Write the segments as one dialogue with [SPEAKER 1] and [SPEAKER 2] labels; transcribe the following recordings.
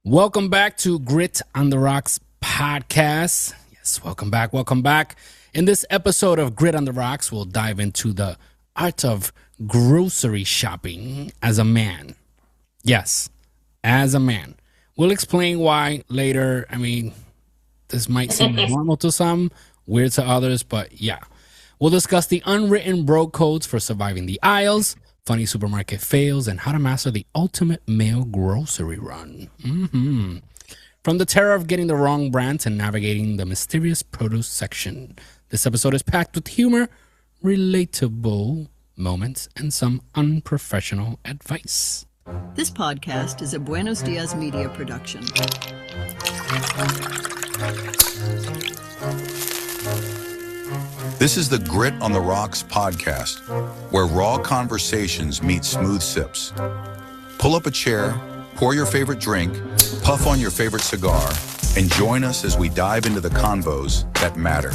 [SPEAKER 1] Welcome back to Grit on the Rocks podcast. Yes, welcome back. Welcome back. In this episode of Grit on the Rocks, we'll dive into the art of grocery shopping as a man. Yes, as a man. We'll explain why later. I mean, this might seem normal to some, weird to others, but yeah. We'll discuss the unwritten bro codes for surviving the aisles, funny supermarket fails, and how to master the ultimate male grocery run. From the terror of getting the wrong brand to navigating the mysterious produce section. This episode is packed with humor, relatable moments, and some unprofessional advice.
[SPEAKER 2] This podcast is a Buenos Dias Media production.
[SPEAKER 3] This is the Grit on the Rocks podcast, where raw conversations meet smooth sips. Pull up a chair, pour your favorite drink, puff on your favorite cigar, and join us as we dive into the convos that matter.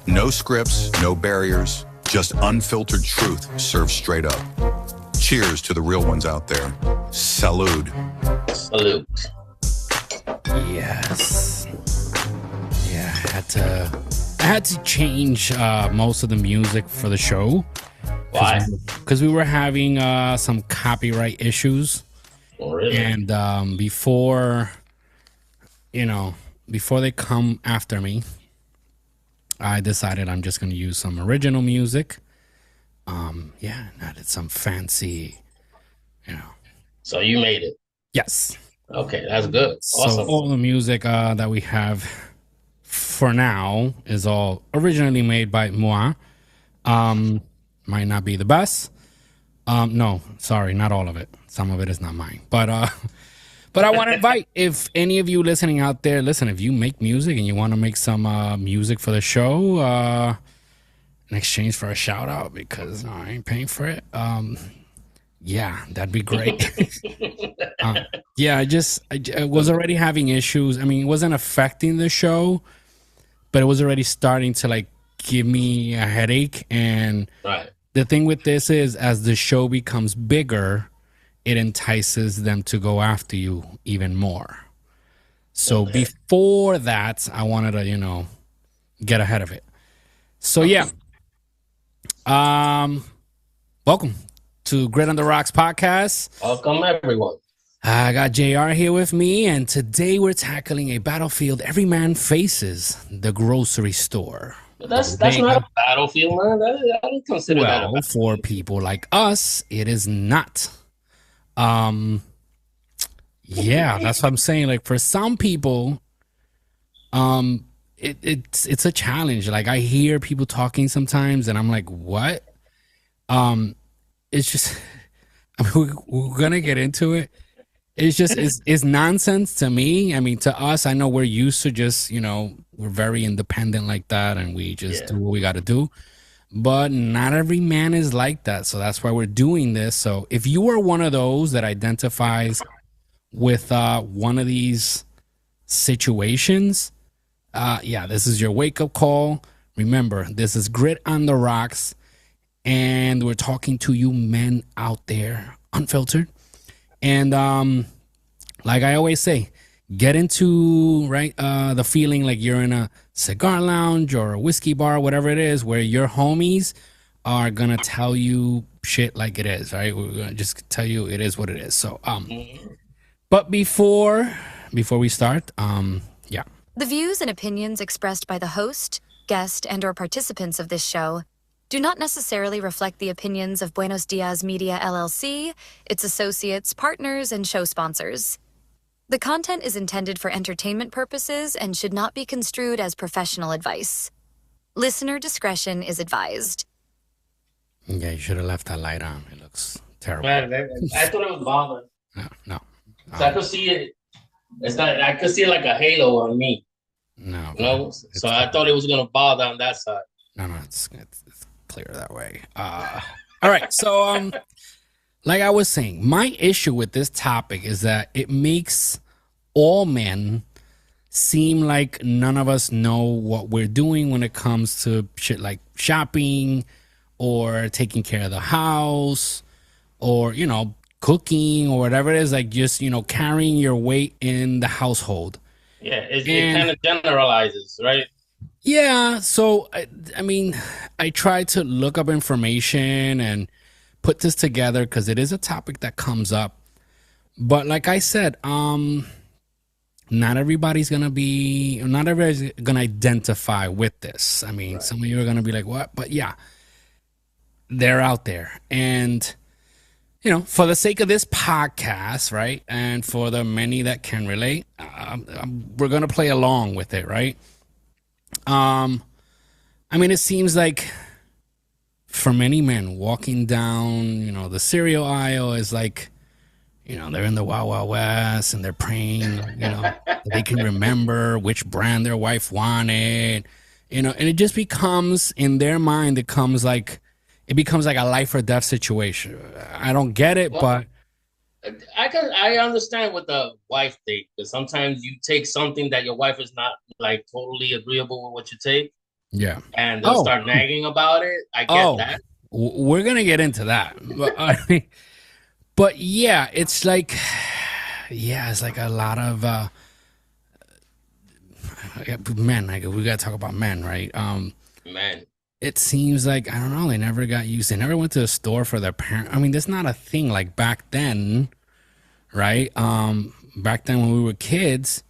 [SPEAKER 3] No scripts, no barriers, just unfiltered truth served straight up. Cheers to the real ones out there. Salud.
[SPEAKER 4] Salute.
[SPEAKER 1] Yes. Yeah, I had to change most of the music for the show.
[SPEAKER 4] Why?
[SPEAKER 1] Because we were having some copyright issues.
[SPEAKER 4] Oh, really?
[SPEAKER 1] And before they come after me, I decided I'm just going to use some original music. And added some fancy,
[SPEAKER 4] So you made it.
[SPEAKER 1] Yes.
[SPEAKER 4] Okay, that's good. Awesome.
[SPEAKER 1] So all the music that we have for now is all originally made by moi. Might not be the best. No, sorry, not all of it. Some of it is not mine. But I want to invite, if any of you listening out there, listen, if you make music and you want to make some music for the show in exchange for a shout out, because I ain't paying for it. Yeah, that'd be great. I was already having issues. I mean, it wasn't affecting the show, but it was already starting to give me a headache. And
[SPEAKER 4] Right.
[SPEAKER 1] the thing with this is, as the show becomes bigger, it entices them to go after you even more. So before that, I wanted to, get ahead of it. So yeah. Welcome to Grit on the Rocks podcast.
[SPEAKER 4] Welcome, everyone.
[SPEAKER 1] I got JR here with me, and today we're tackling a battlefield every man faces, the grocery store.
[SPEAKER 4] That's not a battlefield, man. I don't consider that a
[SPEAKER 1] Well, for people like us, it is not. Yeah, that's what I'm saying. Like, for some people, it's a challenge. Like, I hear people talking sometimes, and I'm like, what? It's just, I mean, we're gonna get into it. It's just, it's nonsense to me. I mean, to us, I know we're used to just, we're very independent like that, and we just do what we got to do. But not every man is like that. So that's why we're doing this. So if you are one of those that identifies with one of these situations, this is your wake-up call. Remember, this is Grit on the Rocks, and we're talking to you men out there, unfiltered. And like I always say, get into the feeling like you're in a cigar lounge or a whiskey bar, whatever it is, where your homies are gonna tell you shit like it is, right? We're gonna just tell you it is what it is. So but before we start,
[SPEAKER 5] The views and opinions expressed by the host, guest, and/or participants of this show do not necessarily reflect the opinions of Buenos Dias Media LLC, its associates, partners, and show sponsors. The content is intended for entertainment purposes and should not be construed as professional advice. Listener discretion is advised.
[SPEAKER 1] yeah, you should have left that light on. It looks terrible.
[SPEAKER 4] Man, I thought it was bothering.
[SPEAKER 1] No.
[SPEAKER 4] So I could see it. I could see it like a halo on me.
[SPEAKER 1] No.
[SPEAKER 4] So I thought it was gonna bother on that side.
[SPEAKER 1] No, it's clear that way. All right, so like I was saying, my issue with this topic is that it makes all men seem like none of us know what we're doing when it comes to shit like shopping or taking care of the house or, cooking or whatever it is, like just, carrying your weight in the household.
[SPEAKER 4] Yeah, it
[SPEAKER 1] And
[SPEAKER 4] kind of generalizes, right?
[SPEAKER 1] yeah, so I mean, I try to look up information and put this together because it is a topic that comes up. But like I said, not everybody's gonna identify with this. I mean, some of you are gonna be like, what? But yeah, they're out there. And, for the sake of this podcast, right? And for the many that can relate, we're gonna play along with it, right? I mean, it seems like for many men walking down, the cereal aisle is like, they're in the Wild Wild West and they're praying, that they can remember which brand their wife wanted, and it just becomes, in their mind, it becomes like a life or death situation. I don't get it,
[SPEAKER 4] Well,
[SPEAKER 1] but
[SPEAKER 4] I understand with the wife thing, because sometimes you take something that your wife is not like totally agreeable with what you take,
[SPEAKER 1] yeah.
[SPEAKER 4] and they'll
[SPEAKER 1] Oh,
[SPEAKER 4] start nagging about it. I get
[SPEAKER 1] oh,
[SPEAKER 4] that.
[SPEAKER 1] we're gonna get into that, but yeah, it's like, it's like a lot of men. Like, we gotta talk about men, right?
[SPEAKER 4] Man,
[SPEAKER 1] It seems like, I don't know, they never got used. They never went to the store for their parent. I mean, that's not a thing like back then, right? Back then when we were kids,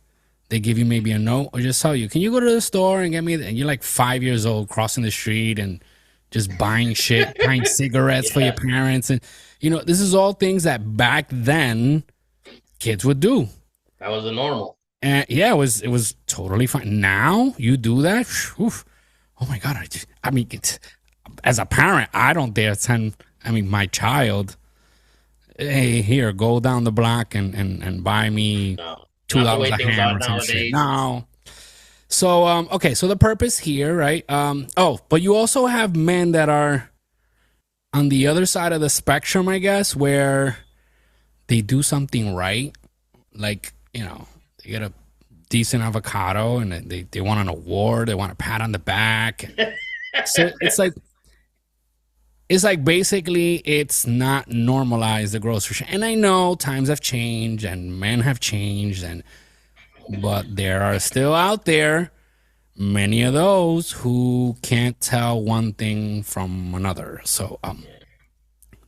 [SPEAKER 1] they give you maybe a note or just tell you, can you go to the store and get me, and you're like 5 years old crossing the street and just buying shit, buying cigarettes for your parents. And, this is all things that back then kids would do.
[SPEAKER 4] that was the normal.
[SPEAKER 1] And yeah, it was totally fine. Now you do that. Oof. Oh my God. I mean, as a parent, I don't dare send, my child, hey, here, go down the block and buy me
[SPEAKER 4] No,
[SPEAKER 1] $2 a ham or some shit. No. So, okay. So the purpose here, right? But you also have men that are on the other side of the spectrum, I guess, where they do something right. Like, they get a decent avocado and they want an award. They want a pat on the back. So it's like basically it's not normalized, the grocery shop. And I know times have changed and men have changed, but there are still out there many of those who can't tell one thing from another. So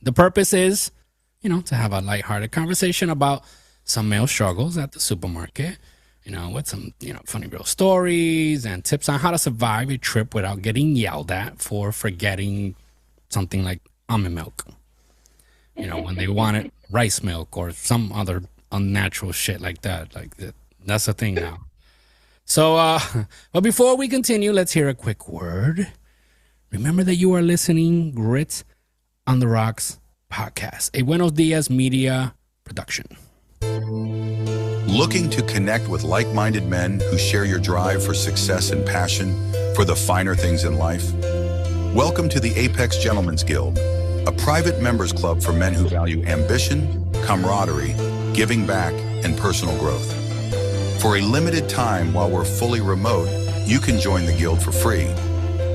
[SPEAKER 1] the purpose is, to have a lighthearted conversation about some male struggles at the supermarket, with some, funny real stories and tips on how to survive a trip without getting yelled at for forgetting something like almond milk, when they wanted rice milk or some other unnatural shit like that. Like that's a thing now. So, but before we continue, let's hear a quick word. Remember that you are listening Grit on the Rocks podcast, a Buenos Dias media production.
[SPEAKER 3] Looking to connect with like-minded men who share your drive for success and passion for the finer things in life? Welcome to the Apex Gentlemen's Guild, a private members club for men who value ambition, camaraderie, giving back, and personal growth. For a limited time while we're fully remote, you can join the guild for free.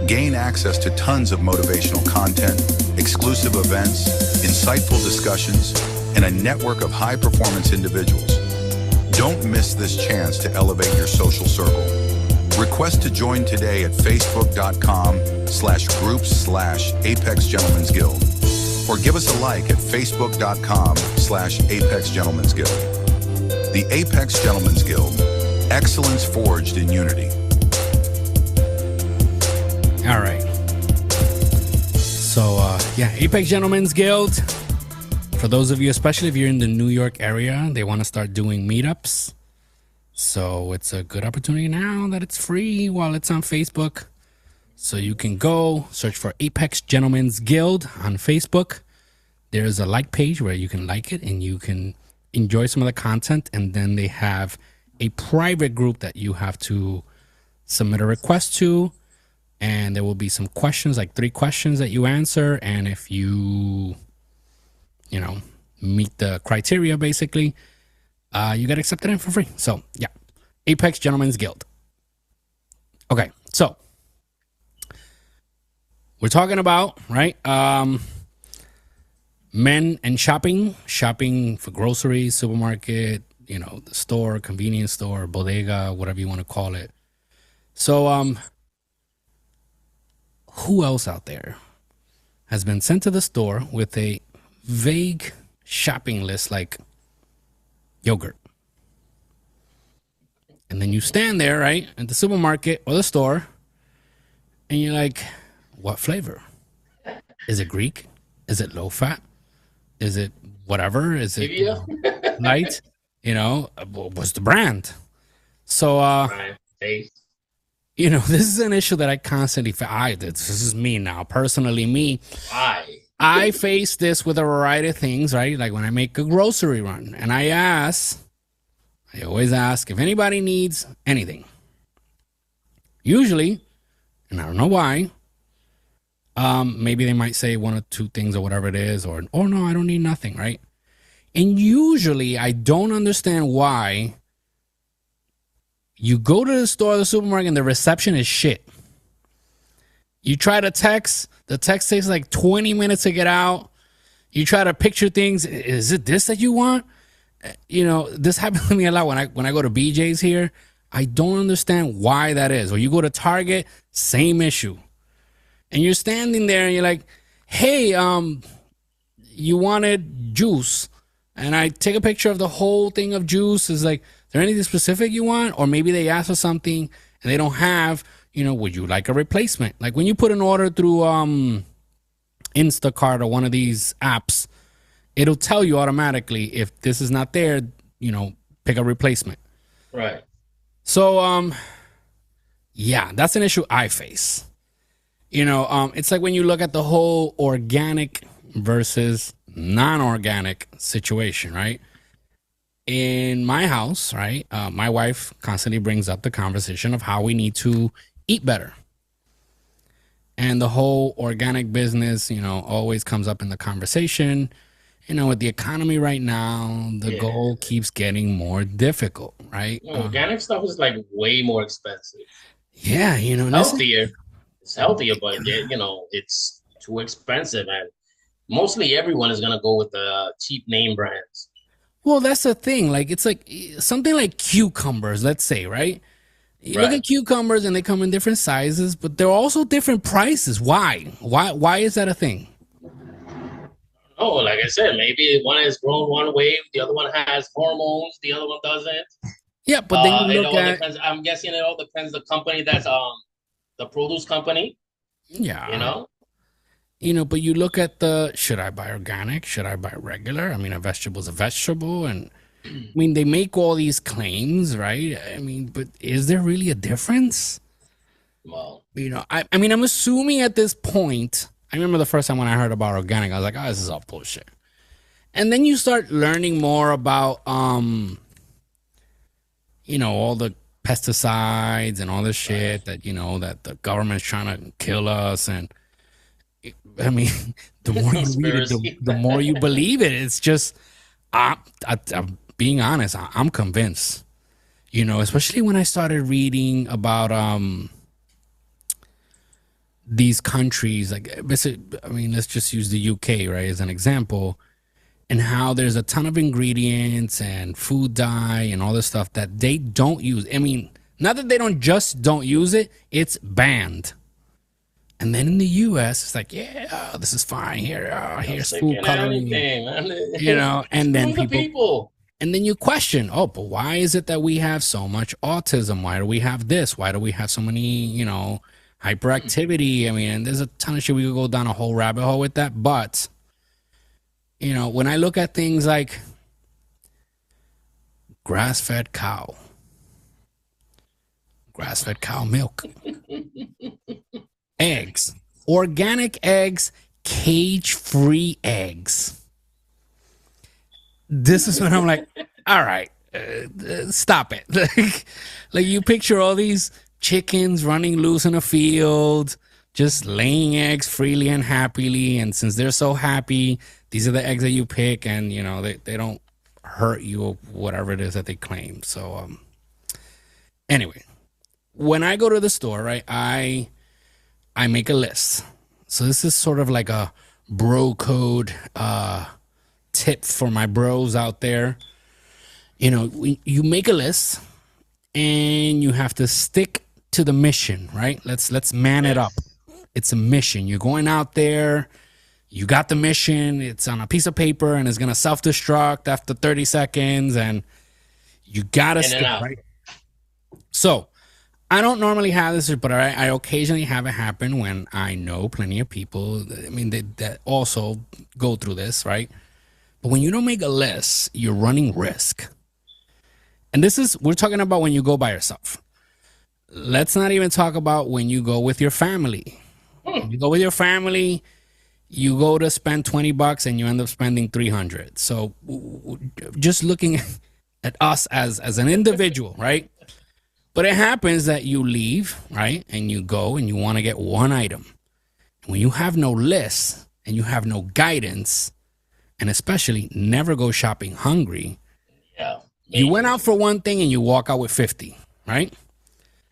[SPEAKER 3] Gain access to tons of motivational content, exclusive events, insightful discussions, and a network of high-performance individuals. Don't miss this chance to elevate your social circle. Request to join today at facebook.com/groups/Apex Gentlemen's Guild, or give us a like at facebook.com/Apex Gentlemen's Guild. The Apex Gentlemen's Guild, excellence forged in unity.
[SPEAKER 1] All right. So, Apex Gentlemen's Guild. For those of you, especially if you're in the New York area, they want to start doing meetups. So it's a good opportunity now that it's free while it's on Facebook. So you can go search for Apex Gentlemen's Guild on Facebook. There's a like page where you can like it and you can enjoy some of the content. And then they have a private group that you have to submit a request to. And there will be some questions, like 3 questions that you answer. And if you meet the criteria, basically, you get accepted in for free. So, yeah, Apex Gentlemen's Guild. Okay, so we're talking about, right, Men and shopping for groceries, supermarket, the store, convenience store, bodega, whatever you want to call it. So, who else out there has been sent to the store with a vague shopping list like yogurt? And then you stand there, right, at the supermarket or the store, and you're like, what flavor? Is it Greek? Is it low fat? Is it whatever? Is it light? What's the brand? So, this is an issue that I constantly this is me now, personally me. I face this with a variety of things, right? Like when I make a grocery run and I always ask if anybody needs anything. Usually, and I don't know why, maybe they might say one or two things or whatever it is, or no, I don't need nothing, right? And usually I don't understand why you go to the store or the supermarket and the reception is shit. You try to text, the text takes like 20 minutes to get out. You try to picture things. Is it this that you want? This happens to me a lot when I go to BJ's here. I don't understand why that is. Or you go to Target, same issue. And you're standing there and you're like, hey, you wanted juice. And I take a picture of the whole thing of juice. Is like, is there anything specific you want? Or maybe they ask for something and they don't have, would you like a replacement? Like when you put an order through Instacart or one of these apps, it'll tell you automatically if this is not there, pick a replacement.
[SPEAKER 4] Right.
[SPEAKER 1] So, yeah, that's an issue I face. It's like when you look at the whole organic versus non-organic situation, right? In my house, right, my wife constantly brings up the conversation of how we need to eat better. And the whole organic business, always comes up in the conversation. With the economy right now, the goal keeps getting more difficult, right?
[SPEAKER 4] Organic stuff is like way more expensive.
[SPEAKER 1] Yeah,
[SPEAKER 4] healthier. It's healthier, but it's too expensive, and mostly everyone is gonna go with the cheap name brands.
[SPEAKER 1] Well, that's the thing. Like it's like something like cucumbers, let's say, right? You look at cucumbers and they come in different sizes, but they're also different prices. Why? Why is that a thing?
[SPEAKER 4] Oh, like I said, maybe one is grown one way, the other one has hormones, the other one doesn't.
[SPEAKER 1] Yeah, but then you look at...
[SPEAKER 4] depends, I'm guessing it all depends the company that's the produce company.
[SPEAKER 1] Yeah. But you look at should I buy organic? Should I buy regular? I mean, a vegetable's a vegetable. And I mean, they make all these claims, right? I mean, but is there really a difference?
[SPEAKER 4] Well,
[SPEAKER 1] I mean, I'm assuming at this point, I remember the first time when I heard about organic, I was like, oh, this is all bullshit. And then you start learning more about, all the pesticides and all this shit that, that the government's trying to kill us. And I mean, the more you read it, the more you believe it. It's just, I'm being honest, I'm convinced, especially when I started reading about these countries, like, I mean, let's just use the UK, right, as an example, and how there's a ton of ingredients and food dye and all this stuff that they don't use. I mean, not that they don't use it, it's banned. And then in the US, it's like, yeah, this is fine. Here's food coloring, and then people, and then you question, but why is it that we have so much autism? Why do we have this? Why do we have so many, hyperactivity? I mean, and there's a ton of shit. We could go down a whole rabbit hole with that. But, when I look at things like grass-fed cow milk, eggs, organic eggs, cage-free eggs. This is when I'm like, all right, stop it. Like you picture all these chickens running loose in a field, just laying eggs freely and happily. And since they're so happy, these are the eggs that you pick, and they don't hurt you or whatever it is that they claim. So anyway, when I go to the store, right, I make a list. So this is sort of like a bro code tip for my bros out there. You know, you make a list and you have to stick to the mission, right? Let's man it up. It's a mission. You're going out there. You got the mission. It's on a piece of paper and it's gonna self-destruct after 30 seconds, and you gotta stick, right? So I don't normally have this, but I occasionally have it happen when I know plenty of people. I mean, that also go through this, right? But when you don't make a list, you're running risk. And we're talking about when you go by yourself. Let's not even talk about when you go with your family. When you go with your family, you go to spend $20 and you end up spending 300. So just looking at us as an individual, right? But it happens that you leave, right? And you go and you want to get one item. When you have no list and you have no guidance, and especially never go shopping hungry, you went out for one thing and you walk out with 50, right?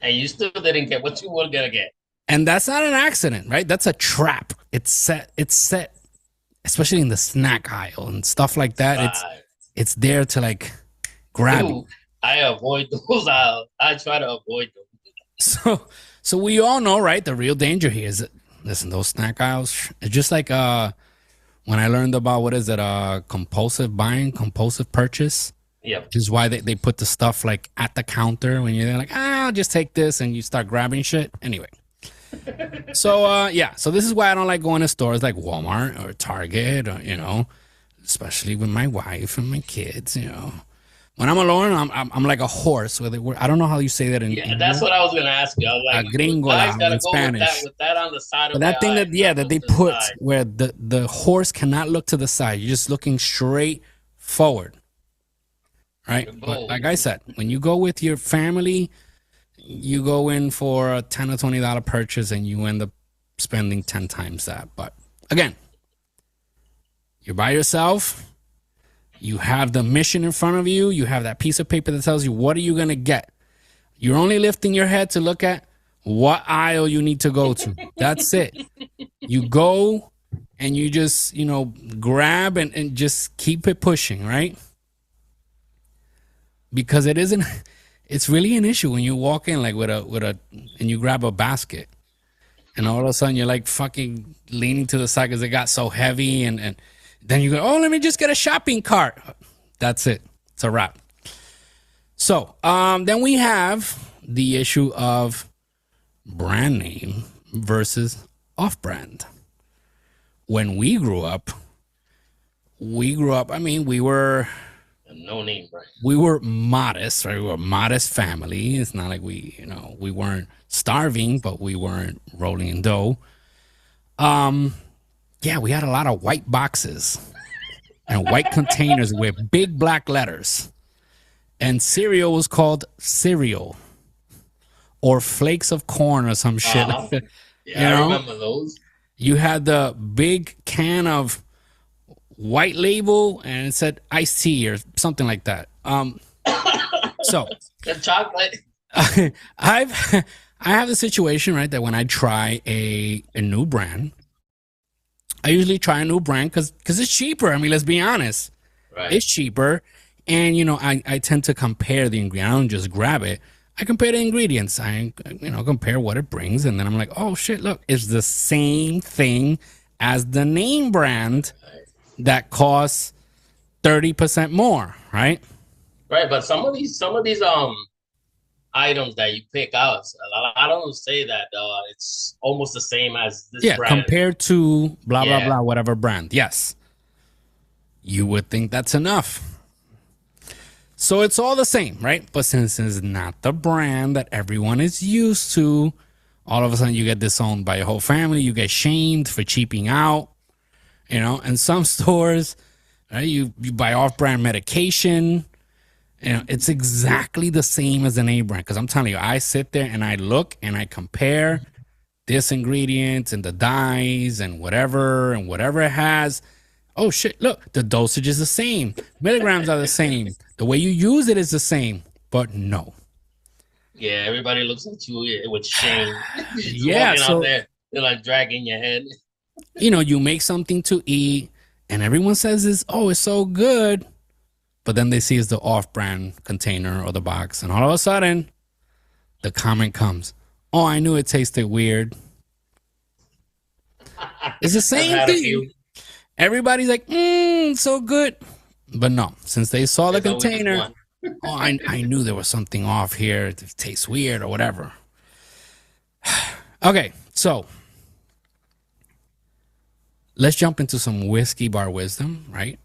[SPEAKER 4] And you still didn't get what you were going to get.
[SPEAKER 1] And that's not an accident, right? That's a trap. It's set, especially in the snack aisle and stuff like that. It's there to like grab you.
[SPEAKER 4] I avoid those aisles. I try to avoid them.
[SPEAKER 1] So we all know, right? The real danger here is, listen, those snack aisles, it's just like when I learned about, what is it, compulsive buying, compulsive purchase.
[SPEAKER 4] Yeah.
[SPEAKER 1] Which is why they put the stuff like at the counter when you're like, I'll just take this, and you start grabbing shit. Anyway. So this is why I don't like going to stores like Walmart or Target, or, you know, especially with my wife and my kids, you know. When I'm alone, I'm like a horse. I don't know how you say that in
[SPEAKER 4] English. That's what I was going to ask you. I was like,
[SPEAKER 1] gringo in Spanish.
[SPEAKER 4] With that on the side of
[SPEAKER 1] that thing that they put where the horse cannot look to the side. You're just looking straight forward. Right? But like I said, when you go with your family, you go in for a $10 or $20 purchase and you end up spending 10 times that. But again, you're by yourself. You have the mission in front of you. You have that piece of paper that tells you what are you going to get. You're only lifting your head to look at what aisle you need to go to. That's it. You go and you just, you know, grab and just keep it pushing, right? Because it's really an issue when you walk in like with a and you grab a basket and all of a sudden you're like fucking leaning to the side because it got so heavy, and then you go, oh, let me just get a shopping cart. That's it. It's a wrap. So then we have the issue of brand name versus off-brand. When we grew up, I mean, we were
[SPEAKER 4] no name brand.
[SPEAKER 1] We were modest, right? We were a modest family. It's not like we weren't starving, but we weren't rolling in dough. Yeah, we had a lot of white boxes and white containers with big black letters. And cereal was called cereal or flakes of corn or some shit.
[SPEAKER 4] Yeah, I remember those.
[SPEAKER 1] You had the big can of white label and it said iced tea or something like that. So
[SPEAKER 4] the chocolate.
[SPEAKER 1] I have the situation, right, that when I try a new brand, I usually try a new brand because it's cheaper. I mean, let's be honest.
[SPEAKER 4] Right.
[SPEAKER 1] It's cheaper. And, you know, I tend to compare the ingredients. I don't just grab it. I compare the ingredients. I, compare what it brings. And then I'm like, oh, shit, look, it's the same thing as the name brand that costs 30% more, right?
[SPEAKER 4] Right, but some of these items that you pick out, I don't say that it's almost the same as this brand.
[SPEAKER 1] Compared to blah, blah, blah, whatever brand. Yes. You would think that's enough. So it's all the same, right? But since it's not the brand that everyone is used to, all of a sudden you get disowned by your whole family. You get shamed for cheaping out, and some stores, right, you buy off-brand medication. It's exactly the same as an A brand. Because I'm telling you, I sit there and I look and I compare this ingredient and the dyes and whatever it has. Oh, shit, look, the dosage is the same. Milligrams are the same. The way you use it is the same. But no.
[SPEAKER 4] Yeah, everybody looks at you with shame.
[SPEAKER 1] Yeah, so
[SPEAKER 4] out there, they're like dragging your head.
[SPEAKER 1] you make something to eat and everyone says it's so good. But then they see it's the off-brand container or the box. And all of a sudden, the comment comes, oh, I knew it tasted weird. It's the same thing. Everybody's like, so good. But no, since they saw the container, I knew there was something off here. It tastes weird or whatever. Okay, so let's jump into some whiskey bar wisdom, right?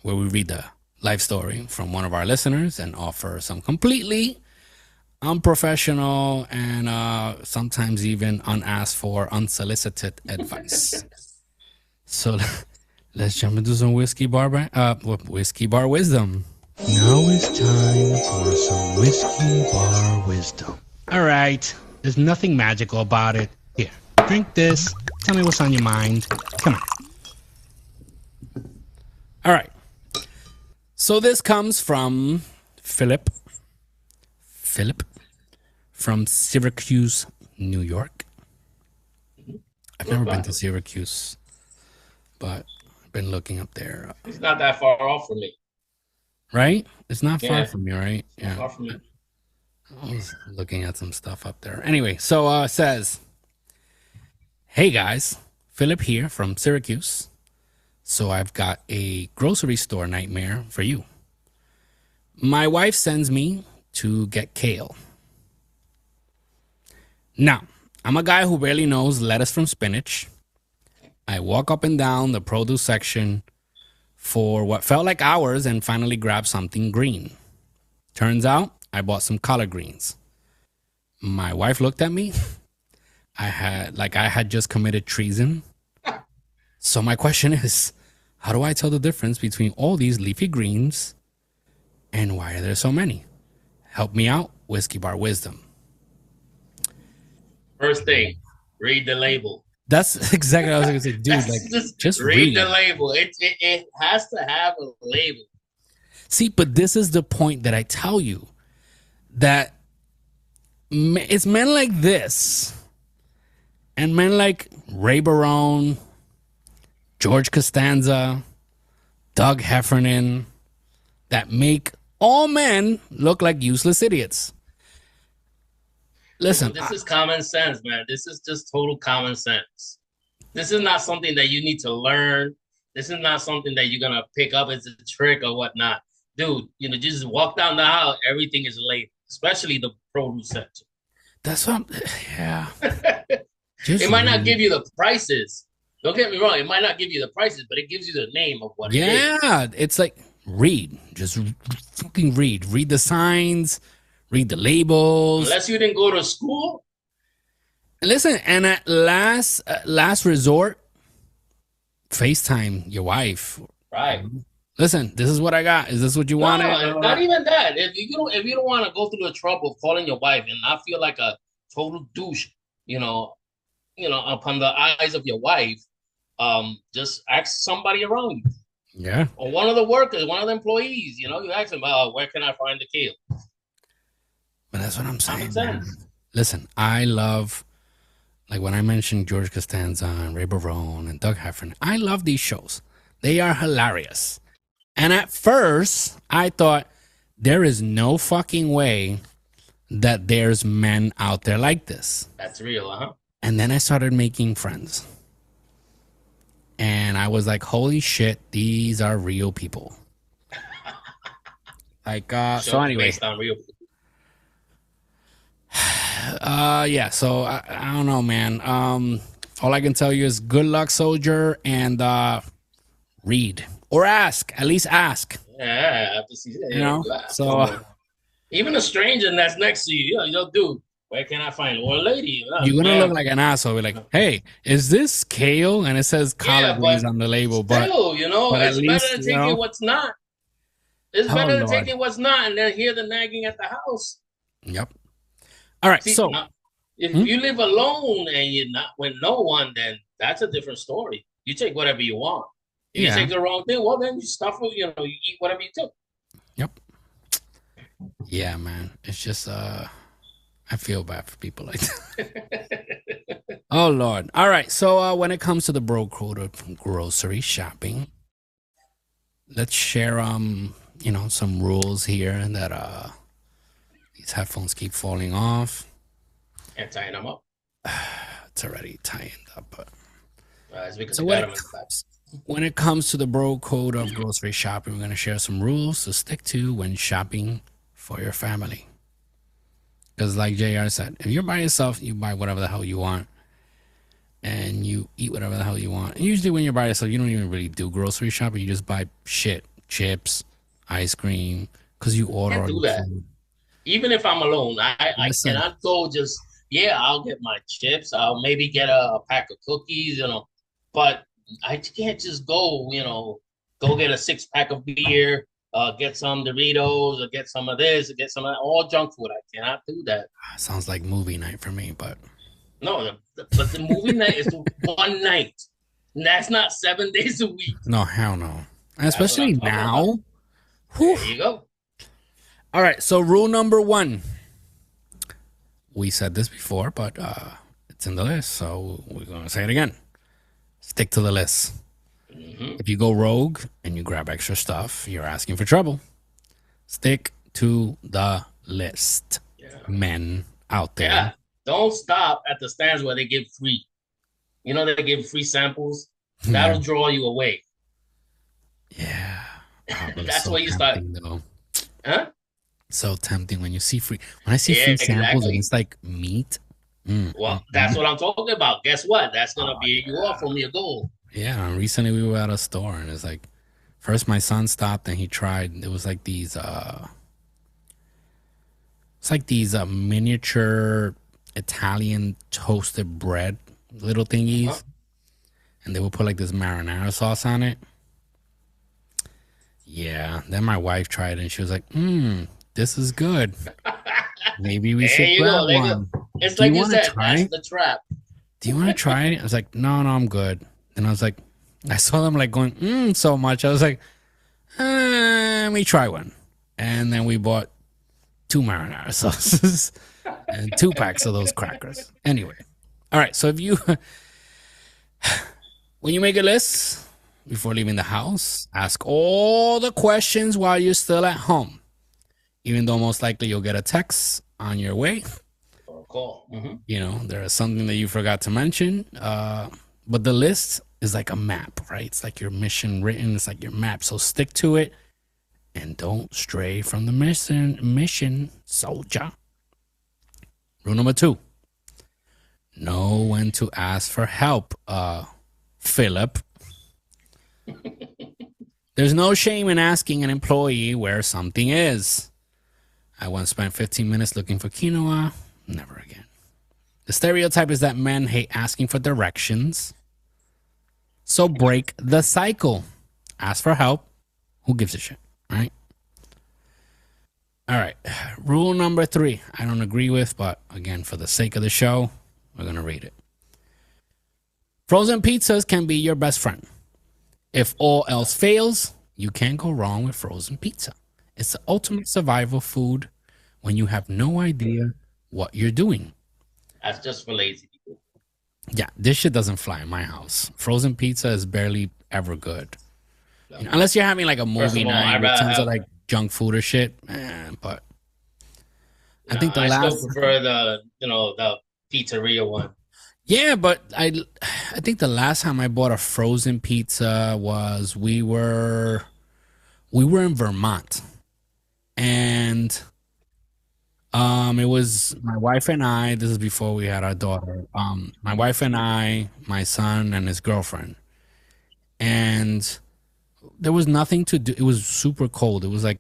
[SPEAKER 1] Where we read the life story from one of our listeners and offer some completely unprofessional and sometimes even unasked for, unsolicited advice. So let's jump into some whiskey bar wisdom. Now it's time for some whiskey bar wisdom. All right, there's nothing magical about it. Here, drink this. Tell me what's on your mind. Come on. All right. So this comes from Philip from Syracuse, New York. I've never been to Syracuse, but I've been looking up there.
[SPEAKER 4] It's not that far off from me.
[SPEAKER 1] Right? It's not far from you, right? Yeah.
[SPEAKER 4] Far from me.
[SPEAKER 1] I was looking at some stuff up there. Anyway, so it says, hey guys, Philip here from Syracuse. So I've got a grocery store nightmare for you. My wife sends me to get kale. Now, I'm a guy who barely knows lettuce from spinach. I walk up and down the produce section for what felt like hours and finally grabbed something green. Turns out I bought some collard greens. My wife looked at me. I had just committed treason. So my question is, how do I tell the difference between all these leafy greens and why are there so many? Help me out, Whiskey Bar Wisdom.
[SPEAKER 4] First thing, read the label.
[SPEAKER 1] That's exactly what I was going to say. Dude, like, just read
[SPEAKER 4] the label. It has to have a label.
[SPEAKER 1] See, but this is the point that I tell you, that it's men like this and men like Ray Barone, George Costanza, Doug Heffernan, that make all men look like useless idiots. Listen,
[SPEAKER 4] this is common sense, man. This is just total common sense. This is not something that you need to learn. This is not something that you're gonna pick up as a trick or whatnot. Dude, just walk down the aisle, everything is labeled, especially the produce section.
[SPEAKER 1] That's what yeah.
[SPEAKER 4] It might not give you the prices. Don't get me wrong, it might not give you the prices, but it gives you the name of what it is.
[SPEAKER 1] Yeah, it's like read. Just fucking read. Read the signs, read the labels.
[SPEAKER 4] Unless you didn't go to school.
[SPEAKER 1] Listen, and at last resort, FaceTime your wife.
[SPEAKER 4] Right.
[SPEAKER 1] Listen, this is what I got. Is this what you wanted?
[SPEAKER 4] No, not even that. If you don't want to go through the trouble of calling your wife and not feel like a total douche, upon the eyes of your wife, just ask somebody around you.
[SPEAKER 1] Yeah.
[SPEAKER 4] Or one of the workers, one of the employees, you ask them, where can I find the kale?
[SPEAKER 1] But that's what I'm saying. Listen, I love, like when I mentioned George Costanza and Ray Barone and Doug Heffernan, I love these shows. They are hilarious. And at first, I thought there is no fucking way that there's men out there like this.
[SPEAKER 4] That's real, huh?
[SPEAKER 1] And then I started making friends. And I was like, holy shit, these are real people. So anyway.
[SPEAKER 4] Based on real people.
[SPEAKER 1] Yeah, so I don't know, man. All I can tell you is good luck, soldier, and read. Or ask. At least ask.
[SPEAKER 4] Yeah, I have to see that.
[SPEAKER 1] So
[SPEAKER 4] even a stranger that's next to you, dude, where can I find it? Or a lady.
[SPEAKER 1] You're going to look like an asshole. Be like, hey, is this kale? And it says collard greens on the label.
[SPEAKER 4] Still,
[SPEAKER 1] but
[SPEAKER 4] it's better than taking what's not. It's better than taking what's not and then hear the nagging at the house.
[SPEAKER 1] Yep. All right, so
[SPEAKER 4] if you live alone and you're not with no one, then that's a different story. You take whatever you want. If you take the wrong thing, well, then you stuff it, you eat whatever you took.
[SPEAKER 1] Yep. Yeah, man. It's just, I feel bad for people like that. Oh Lord. All right. So when it comes to the bro code of grocery shopping, let's share some rules here that these headphones keep falling off.
[SPEAKER 4] And tying them up.
[SPEAKER 1] It's already tying up. But
[SPEAKER 4] It's because
[SPEAKER 1] so
[SPEAKER 4] you got them in the back.
[SPEAKER 1] when it comes to the bro code of grocery shopping, we're going to share some rules to stick to when shopping for your family. Because like JR said, if you're by yourself, you buy whatever the hell you want. And you eat whatever the hell you want. And usually when you're by yourself, you don't even really do grocery shopping. You just buy shit, chips, ice cream, because you order.
[SPEAKER 4] Can't do that. Food. Even if I'm alone, I cannot go just, I'll get my chips. I'll maybe get a pack of cookies, but I can't just go, go get a 6-pack of beer, get some Doritos, or get some of this, or get some of that, all junk food. I cannot do that.
[SPEAKER 1] Sounds like movie night for me, but.
[SPEAKER 4] No, but the movie night is one night. And that's not 7 days a week.
[SPEAKER 1] No, hell no. Especially now.
[SPEAKER 4] There you go.
[SPEAKER 1] All right, so rule number 1. We said this before, but it's in the list, so we're going to say it again. Stick to the list. Mm-hmm. If you go rogue and you grab extra stuff, you're asking for trouble. Stick to the list. Yeah. Men out there.
[SPEAKER 4] Yeah. Don't stop at the stands where they give free. They give free samples. That'll draw you away.
[SPEAKER 1] Yeah.
[SPEAKER 4] That's so where you start.
[SPEAKER 1] Though.
[SPEAKER 4] Huh?
[SPEAKER 1] So tempting when you see free. When I see free samples and it's like meat.
[SPEAKER 4] Well, that's what I'm talking about. Guess what? That's going to be you off from your goal.
[SPEAKER 1] Yeah. Recently we were at a store and it's like, first my son stopped and he tried. It was like these, miniature Italian toasted bread little thingies, and they would put like this marinara sauce on it. Yeah, then my wife tried it and she was like, this is good. Maybe we should grab one.
[SPEAKER 4] It's like you said, that's the trap.
[SPEAKER 1] Do you want to try it? I was like, no, I'm good. Then I was like, I saw them like going so much. I was like, let me try one. And then we bought 2 marinara sauces and 2 packs of those crackers. Anyway. All right. So when you make a list before leaving the house, ask all the questions while you're still at home. Even though most likely you'll get a text on your way.
[SPEAKER 4] Or a call. Mm-hmm.
[SPEAKER 1] There is something that you forgot to mention. But the list is like a map, right? It's like your mission written. It's like your map. So stick to it. And don't stray from the mission, soldier. Rule number 2. Know when to ask for help, Philip. There's no shame in asking an employee where something is. I once spent 15 minutes looking for quinoa. Never again. The stereotype is that men hate asking for directions. So break the cycle. Ask for help. Who gives a shit? Right? All right. Rule number 3. I don't agree with, but again, for the sake of the show, we're going to read it. Frozen pizzas can be your best friend. If all else fails, you can't go wrong with frozen pizza. It's the ultimate survival food when you have no idea what you're doing.
[SPEAKER 4] That's just for lazy people.
[SPEAKER 1] Yeah, this shit doesn't fly in my house. Frozen pizza is barely ever good. Unless you're having like a movie night with tons of like junk food or shit. But I think I still
[SPEAKER 4] prefer the pizzeria one.
[SPEAKER 1] Yeah, but I think the last time I bought a frozen pizza was we were in Vermont, and it was my wife and I. This is before we had our daughter. My wife and I, my son, and his girlfriend, and there was nothing to do. It was super cold. It was like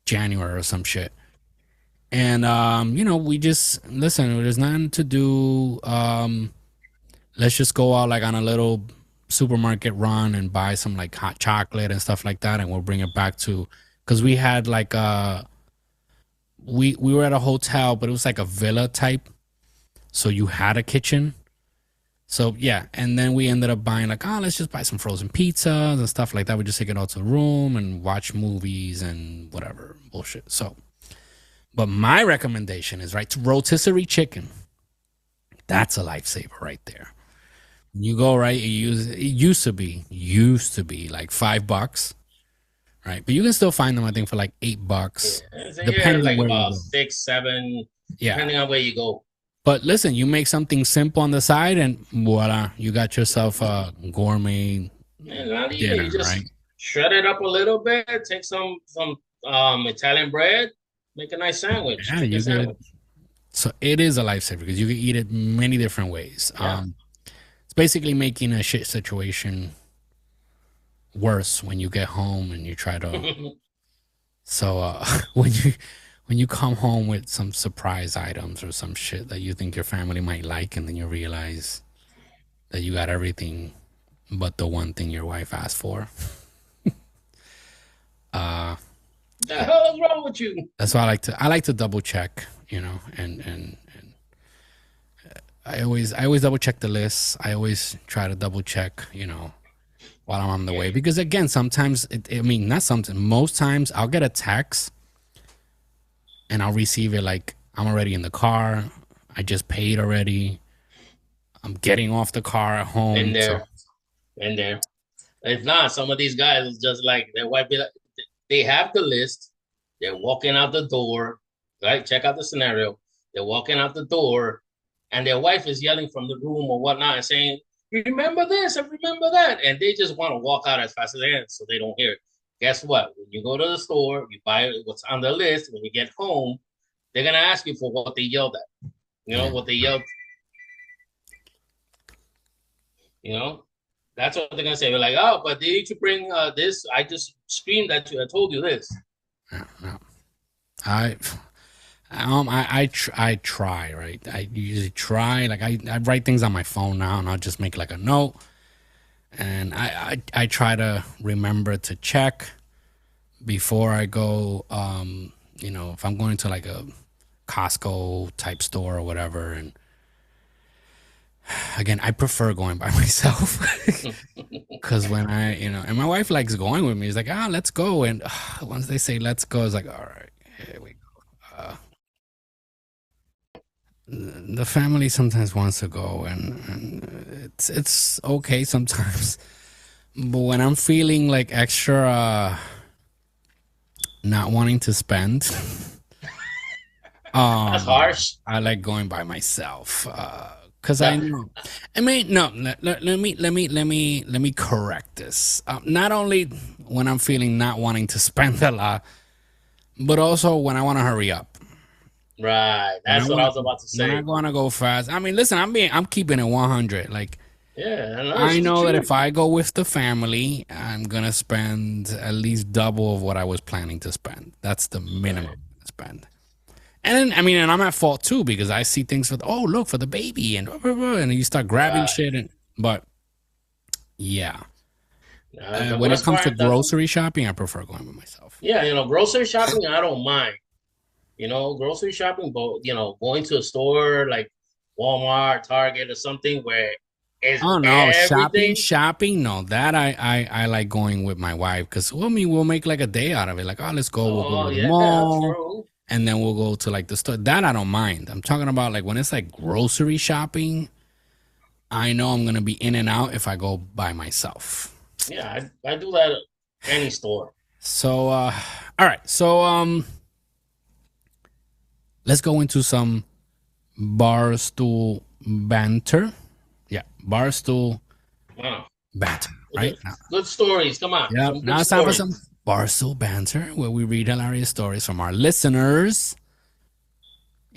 [SPEAKER 1] January or some shit. And, we just, listen, there's nothing to do. Let's just go out like on a little supermarket run and buy some like hot chocolate and stuff like that. And we'll bring it back because we had like, we were at a hotel, but it was like a villa type. So you had a kitchen. So yeah. And then we ended up buying like, let's just buy some frozen pizzas and stuff like that. We just take it out to the room and watch movies and whatever bullshit. So. But my recommendation is, right, rotisserie chicken. That's a lifesaver right there. You go right. It used to be like $5, right? But you can still find them, I think, for like $8,
[SPEAKER 4] So you're
[SPEAKER 1] depending
[SPEAKER 4] like
[SPEAKER 1] where you
[SPEAKER 4] about
[SPEAKER 1] go.
[SPEAKER 4] 6, 7,
[SPEAKER 1] Yeah.
[SPEAKER 4] depending on where you go.
[SPEAKER 1] But listen, you make something simple on the side, and voila, you got yourself a gourmet
[SPEAKER 4] And not even you
[SPEAKER 1] dinner,
[SPEAKER 4] just
[SPEAKER 1] right?
[SPEAKER 4] shred it up a little bit, take some Italian bread, make a nice sandwich,
[SPEAKER 1] Yeah,
[SPEAKER 4] chicken
[SPEAKER 1] you could.
[SPEAKER 4] sandwich.
[SPEAKER 1] So it is a lifesaver because you can eat it many different ways.
[SPEAKER 4] Yeah.
[SPEAKER 1] It's basically making a shit situation worse when you get home and you try to. So when you come home with some surprise items or some shit that you think your family might like, and then you realize that you got everything but the one thing your wife asked for.
[SPEAKER 4] The hell is wrong with you?
[SPEAKER 1] That's why I like to double check, and I always double check the list. I always try to double check, while I'm on the way, because again, sometimes not something. Most times I'll get a text and I'll receive it like I'm already in the car. I just paid already. I'm getting off the car at home.
[SPEAKER 4] In
[SPEAKER 1] So
[SPEAKER 4] there, in there. If not, some of these guys just like their wife be like, they have the list. They're walking out the door, right? Check out the scenario. They're walking out the door, and their wife is yelling from the room or whatnot and saying, "Remember this and remember that," and they just want to walk out as fast as they can so they don't hear it. Guess what? When you go to the store, you buy what's on the list. When you get home, they're gonna ask you for what they yelled at. What they yelled. You know, that's what they're gonna say. They're like, "Oh, but they need to bring this. I just screamed at you. I told you this."
[SPEAKER 1] no. I try, right? I usually try. Like I write things on my phone now, and I'll just make like a note, and I try to remember to check before I go. If I'm going to like a Costco type store or whatever, and again, I prefer going by myself because when and my wife likes going with me. It's like, let's go, and once they say let's go, it's like, all right, here we go. The family sometimes wants to go, and it's okay sometimes. But when I'm feeling like extra not wanting to spend,
[SPEAKER 4] That's harsh.
[SPEAKER 1] I like going by myself. Because I know. I mean, no. Let me correct this. Not only when I'm feeling not wanting to spend a lot, but also when I want to hurry up.
[SPEAKER 4] Right. That's what I was about to
[SPEAKER 1] When
[SPEAKER 4] say.
[SPEAKER 1] I want to go fast. I mean, listen, I'm keeping it 100. Like,
[SPEAKER 4] Yeah,
[SPEAKER 1] I know that if I go with the family, I'm gonna spend at least double of what I was planning to spend. That's the minimum spend. And then, and I'm at fault too because I see things with, oh, look for the baby and blah, blah, blah, and you start grabbing shit. But yeah,
[SPEAKER 4] the
[SPEAKER 1] when it
[SPEAKER 4] worst
[SPEAKER 1] comes to
[SPEAKER 4] part,
[SPEAKER 1] grocery shopping, I prefer going with myself.
[SPEAKER 4] yeah, grocery shopping, I don't mind. Grocery shopping, but going to a store like Walmart, Target, or something where it's
[SPEAKER 1] Oh no,
[SPEAKER 4] everything.
[SPEAKER 1] shopping. No, that I like going with my wife because we'll make like a day out of it. Like, let's go. We'll go
[SPEAKER 4] Oh
[SPEAKER 1] to the
[SPEAKER 4] yeah,
[SPEAKER 1] mall.
[SPEAKER 4] true.
[SPEAKER 1] And then we'll go to like the store. That I don't mind. I'm talking about like when it's like grocery shopping. I know I'm gonna be in and out if I go by myself.
[SPEAKER 4] Yeah, I do that at any store.
[SPEAKER 1] So all right. So let's go into some Barstool Banter. Yeah, Barstool
[SPEAKER 4] Wow.
[SPEAKER 1] Banter. Right now.
[SPEAKER 4] Good stories. Come on.
[SPEAKER 1] Yeah.
[SPEAKER 4] Some
[SPEAKER 1] Now
[SPEAKER 4] good
[SPEAKER 1] it's time for
[SPEAKER 4] stories.
[SPEAKER 1] some Barstool Banter, where we read hilarious stories from our listeners.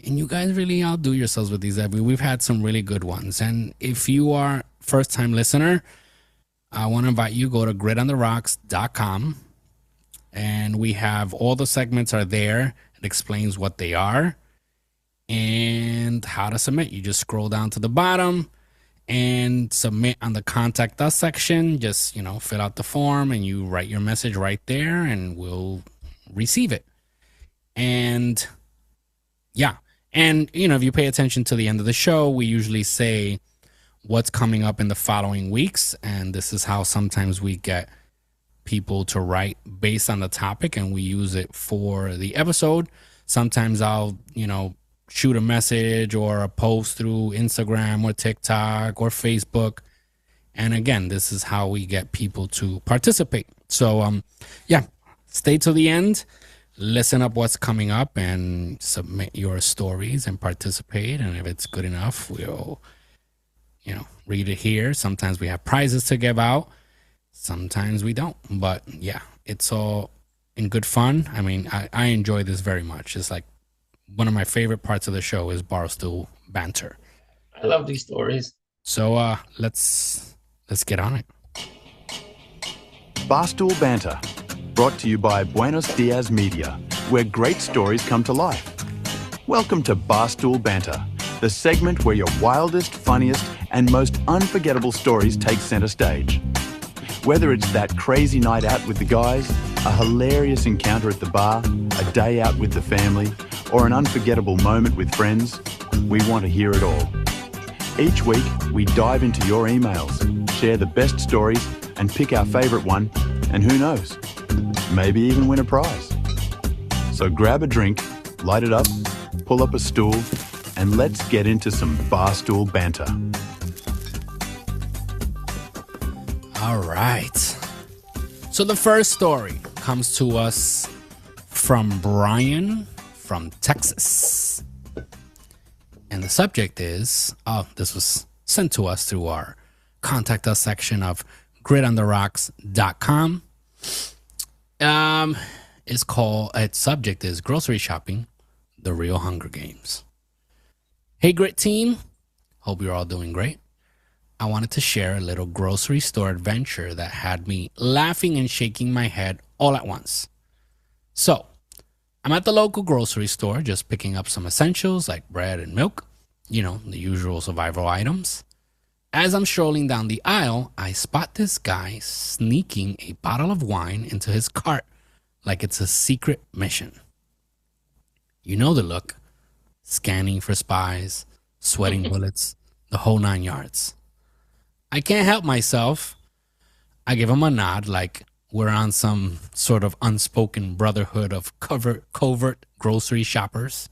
[SPEAKER 1] And you guys really outdo yourselves with these. We've had some really good ones. And if you are first time listener, I want to invite you go to gridontherocks.com, and we have all the segments are there. It explains what they are and how to submit. You just scroll down to the bottom and submit on the contact us section. Just, fill out the form and you write your message right there and we'll receive it. And yeah. And, if you pay attention to the end of the show, we usually say what's coming up in the following weeks. And this is how sometimes we get people to write based on the topic and we use it for the episode. Sometimes I'll, shoot a message or a post through Instagram or TikTok or Facebook. And again, this is how we get people to participate. So, yeah, stay till the end. Listen up what's coming up and submit your stories and participate. And if it's good enough, we'll, read it here. Sometimes we have prizes to give out. Sometimes we don't. But yeah, it's all in good fun. I mean, I enjoy this very much. It's like one of my favorite parts of the show is Barstool Banter.
[SPEAKER 4] I love these stories.
[SPEAKER 1] So let's get on it.
[SPEAKER 6] Barstool Banter, brought to you by Buenos Dias Media, where great stories come to life. Welcome to Barstool Banter, the segment where your wildest, funniest, and most unforgettable stories take center stage. Whether it's that crazy night out with the guys, a hilarious encounter at the bar, a day out with the family, or an unforgettable moment with friends, we want to hear it all. Each week, we dive into your emails, share the best stories, and pick our favorite one, and who knows, maybe even win a prize. So grab a drink, light it up, pull up a stool, and let's get into some Barstool Banter.
[SPEAKER 1] All right. So the first story comes to us from Brian from Texas. And the subject is, this was sent to us through our contact us section of gridontherocks.com. Its subject is grocery shopping, the real Hunger Games. Hey, Grit team. Hope you're all doing great. I wanted to share a little grocery store adventure that had me laughing and shaking my head all at once. So, I'm at the local grocery store just picking up some essentials like bread and milk, the usual survival items. As I'm strolling down the aisle, I spot this guy sneaking a bottle of wine into his cart like it's a secret mission. You know the look. Scanning for spies, sweating bullets, the whole 9 yards. I can't help myself. I give him a nod like we're on some sort of unspoken brotherhood of covert grocery shoppers.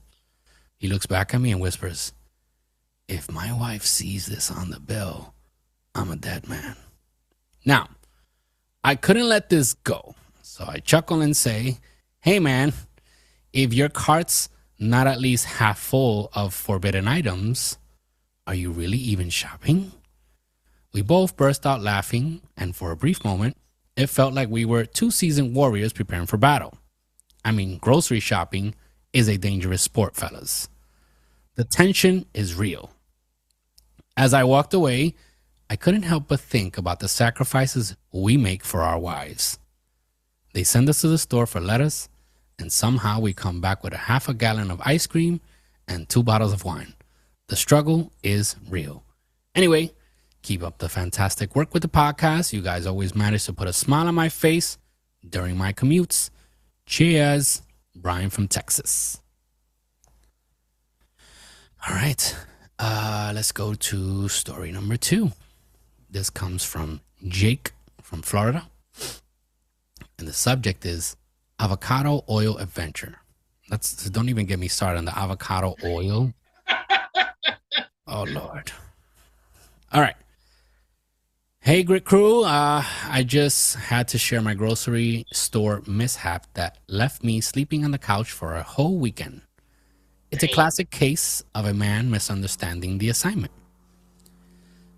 [SPEAKER 1] He looks back at me and whispers, "If my wife sees this on the bill, I'm a dead man." Now, I couldn't let this go. So I chuckle and say, "Hey man, if your cart's not at least half full of forbidden items, are you really even shopping?" We both burst out laughing, and for a brief moment, it felt like we were two seasoned warriors preparing for battle. I mean, grocery shopping is a dangerous sport, fellas. The tension is real. As I walked away, I couldn't help but think about the sacrifices we make for our wives. They send us to the store for lettuce, and somehow we come back with a half a gallon of ice cream and 2 bottles of wine. The struggle is real. Anyway, keep up the fantastic work with the podcast. You guys always manage to put a smile on my face during my commutes. Cheers, Brian from Texas. All right, let's go to story number 2. This comes from Jake from Florida. And the subject is avocado oil adventure. Don't even get me started on the avocado oil. Oh, Lord. All right. Hey, Grit Crew. I just had to share my grocery store mishap that left me sleeping on the couch for a whole weekend. It's a classic case of a man misunderstanding the assignment.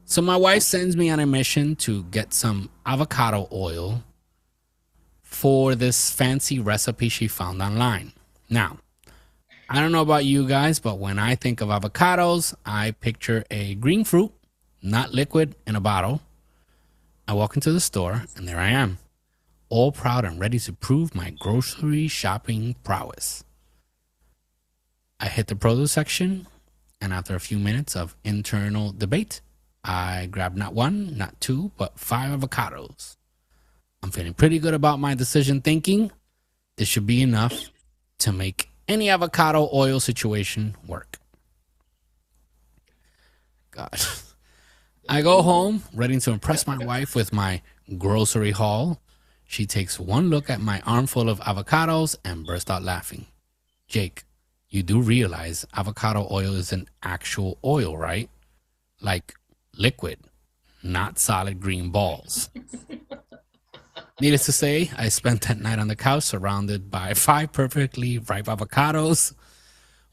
[SPEAKER 1] So my wife sends me on a mission to get some avocado oil for this fancy recipe she found online. Now, I don't know about you guys, but when I think of avocados, I picture a green fruit, not liquid, in a bottle. I walk into the store, and there I am, all proud and ready to prove my grocery shopping prowess. I hit the produce section, and after a few minutes of internal debate, I grabbed not 1, not 2, but 5 avocados. I'm feeling pretty good about my decision, thinking this should be enough to make any avocado oil situation work. God. I go home, ready to impress my wife with my grocery haul. She takes one look at my armful of avocados and bursts out laughing. "Jake, you do realize avocado oil is an actual oil, right? Like liquid, not solid green balls. Needless to say, I spent that night on the couch surrounded by 5 perfectly ripe avocados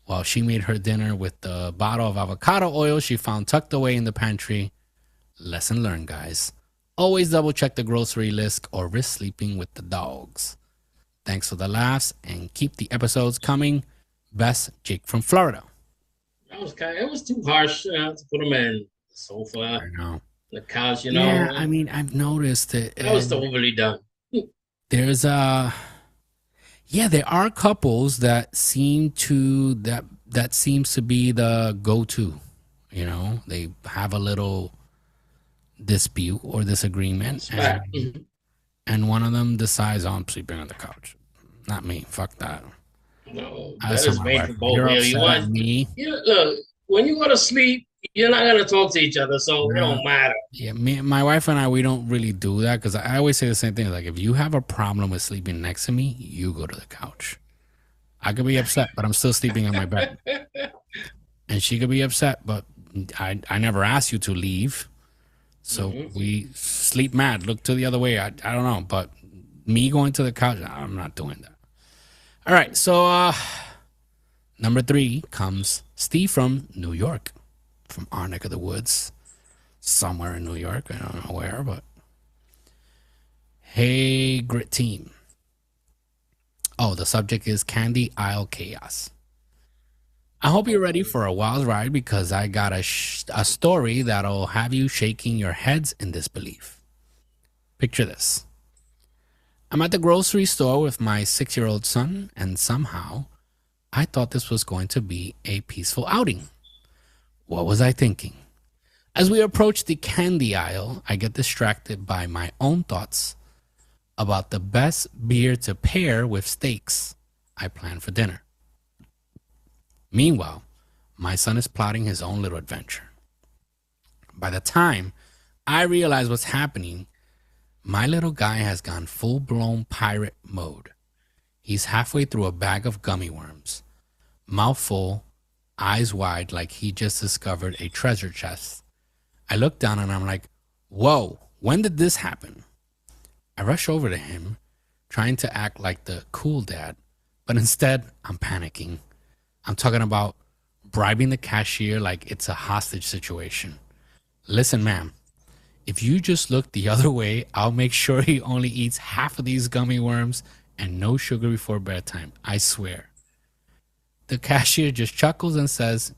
[SPEAKER 1] while she made her dinner with the bottle of avocado oil she found tucked away in the pantry. Lesson learned, guys. Always double check the grocery list or risk sleeping with the dogs. Thanks for the laughs and keep the episodes coming. Best, Jake from Florida.
[SPEAKER 4] It was too harsh to put them in the sofa,
[SPEAKER 1] I know.
[SPEAKER 4] the couch,
[SPEAKER 1] Yeah, I mean, I've noticed it.
[SPEAKER 4] That was overly done.
[SPEAKER 1] There's there are couples that seems to be the go-to. They have a little dispute or disagreement, and one of them decides, "Oh, I'm sleeping on the couch." Not me. Fuck that.
[SPEAKER 4] No, that is made for both. Look, when you go to sleep, you're not gonna talk to each other, so it don't matter.
[SPEAKER 1] Yeah, my wife and I, we don't really do that because I always say the same thing. Like, if you have a problem with sleeping next to me, you go to the couch. I could be upset, but I'm still sleeping on my bed, and she could be upset, but I never asked you to leave, so we sleep mad. Look to the other way. I don't know, but me going to the couch, I'm not doing that. All right, so number 3 comes Steve from New York, from our neck of the woods, somewhere in New York. I don't know where, but hey, grit team. Oh, the subject is candy aisle chaos. I hope you're ready for a wild ride because I got a story that'll have you shaking your heads in disbelief. Picture this. I'm at the grocery store with my 6-year-old son, and somehow I thought this was going to be a peaceful outing. What was I thinking? As we approach the candy aisle, I get distracted by my own thoughts about the best beer to pair with steaks I plan for dinner. Meanwhile, my son is plotting his own little adventure. By the time I realize what's happening, my little guy has gone full-blown pirate mode. He's halfway through a bag of gummy worms, mouth full, eyes wide like he just discovered a treasure chest. I look down and I'm like, whoa, when did this happen? I rush over to him, trying to act like the cool dad, but instead I'm panicking. I'm talking about bribing the cashier like it's a hostage situation. Listen, ma'am, if you just look the other way, I'll make sure he only eats half of these gummy worms and no sugar before bedtime. I swear. The cashier just chuckles and says,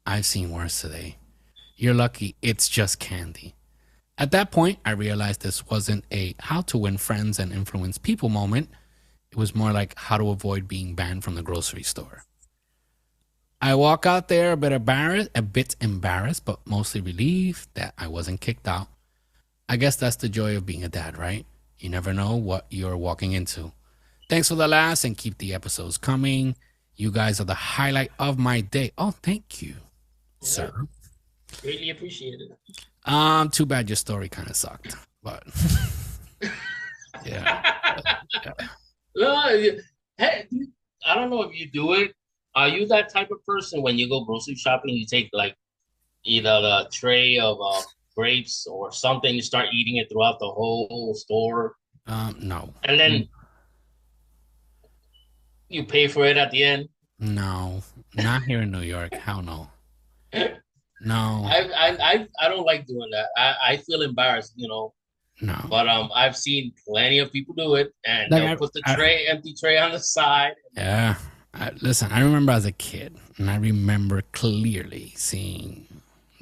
[SPEAKER 1] I've seen worse today. You're lucky it's just candy. At that point, I realized this wasn't a how to win friends and influence people moment. It was more like how to avoid being banned from the grocery store. I walk out there a bit embarrassed, but mostly relieved that I wasn't kicked out. I guess that's the joy of being a dad, right? You never know what you're walking into. Thanks for the laughs and keep the episodes coming. You guys are the highlight of my day. Oh, thank you, sir.
[SPEAKER 4] Greatly appreciated.
[SPEAKER 1] Too bad your story kind of sucked, but yeah.
[SPEAKER 4] Hey, I don't know if you do it. Are you that type of person when you go grocery shopping, you take like either a tray of grapes or something, you start eating it throughout the whole store?
[SPEAKER 1] No.
[SPEAKER 4] And then you pay for it at the end?
[SPEAKER 1] No, not here in New York. Hell no. No.
[SPEAKER 4] I don't like doing that. I feel embarrassed,
[SPEAKER 1] No.
[SPEAKER 4] But I've seen plenty of people do it, and they'll put the empty tray on the side.
[SPEAKER 1] Yeah. Listen, I remember as a kid, and I remember clearly seeing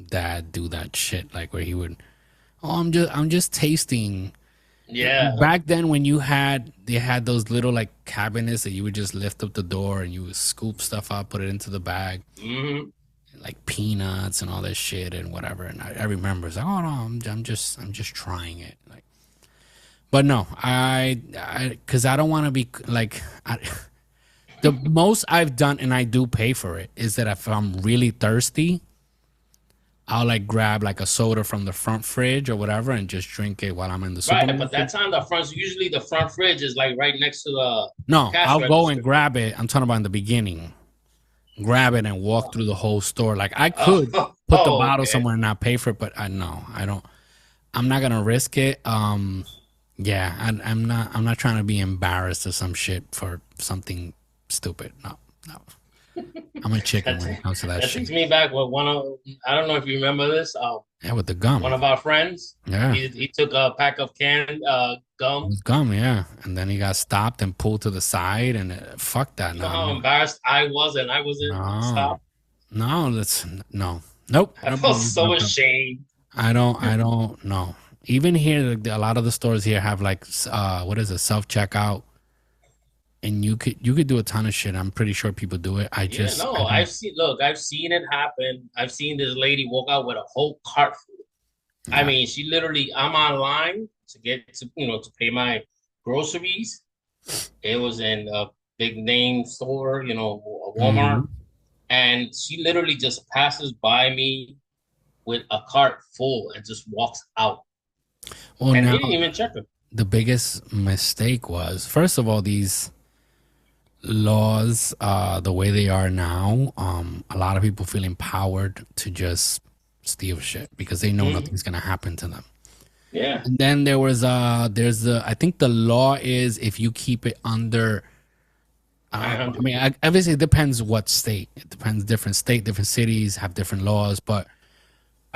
[SPEAKER 1] Dad do that shit, like where he would, I'm just tasting.
[SPEAKER 4] Yeah.
[SPEAKER 1] Back then, when they had those little like cabinets that you would just lift up the door and you would scoop stuff out, put it into the bag, like peanuts and all that shit and whatever. And I remember it's like, oh no, I'm just trying it, like. But no, because I don't want to be like. The most I've done, and I do pay for it, is that if I'm really thirsty, I'll like grab like a soda from the front fridge or whatever and just drink it while I'm in the supermarket.
[SPEAKER 4] Right, but that's on the front. So usually the front fridge is like right next to the
[SPEAKER 1] No, I'll go and grab it. I'm talking about in the beginning. grab it and walk through the whole store. Like I
[SPEAKER 4] Oh,
[SPEAKER 1] could put the bottle
[SPEAKER 4] okay.
[SPEAKER 1] somewhere and not pay for it, but I know I don't. I'm not gonna risk it. Yeah, I'm not trying to be embarrassed or some shit for something stupid. No, no. I'm a chicken
[SPEAKER 4] That,
[SPEAKER 1] when it comes to that
[SPEAKER 4] that
[SPEAKER 1] shit.
[SPEAKER 4] takes me back with one of, I don't know if you remember this.
[SPEAKER 1] Yeah, with the
[SPEAKER 4] One
[SPEAKER 1] gum.
[SPEAKER 4] of our friends,
[SPEAKER 1] Yeah,
[SPEAKER 4] he took a pack of canned
[SPEAKER 1] it
[SPEAKER 4] gum.
[SPEAKER 1] was gum. Yeah, and then he got stopped and pulled to the side, and fuck that.
[SPEAKER 4] You
[SPEAKER 1] No,
[SPEAKER 4] know
[SPEAKER 1] I'm
[SPEAKER 4] how
[SPEAKER 1] not.
[SPEAKER 4] embarrassed I was, and I wasn't
[SPEAKER 1] No,
[SPEAKER 4] stopped.
[SPEAKER 1] no. That's no. Nope. I
[SPEAKER 4] I
[SPEAKER 1] don't be
[SPEAKER 4] felt
[SPEAKER 1] using
[SPEAKER 4] so
[SPEAKER 1] my cup.
[SPEAKER 4] ashamed.
[SPEAKER 1] I don't. I don't. No. Even here, a lot of the stores here have like, what is it, self checkout, and you could do a ton of shit. I'm pretty sure people do it.
[SPEAKER 4] Yeah,
[SPEAKER 1] I
[SPEAKER 4] no,
[SPEAKER 1] don't.
[SPEAKER 4] I've seen it happen. I've seen this lady walk out with a whole cart full. I
[SPEAKER 1] Yeah.
[SPEAKER 4] mean, she literally, I'm online to get to, to pay my groceries. It was in a big name store, a Walmart.
[SPEAKER 1] Hmm.
[SPEAKER 4] And she literally just passes by me with a cart full and just walks out
[SPEAKER 1] Well,
[SPEAKER 4] and
[SPEAKER 1] now
[SPEAKER 4] didn't even check her.
[SPEAKER 1] the biggest mistake was, first of all, these laws, the way they are now. A lot of people feel empowered to just steal shit because they know
[SPEAKER 4] Mhm.
[SPEAKER 1] nothing's gonna happen to them.
[SPEAKER 4] Yeah,
[SPEAKER 1] And then there's the I think the law is if you keep it under. I
[SPEAKER 4] 900.
[SPEAKER 1] mean, obviously it depends what state. It depends. Different state, different cities have different laws, but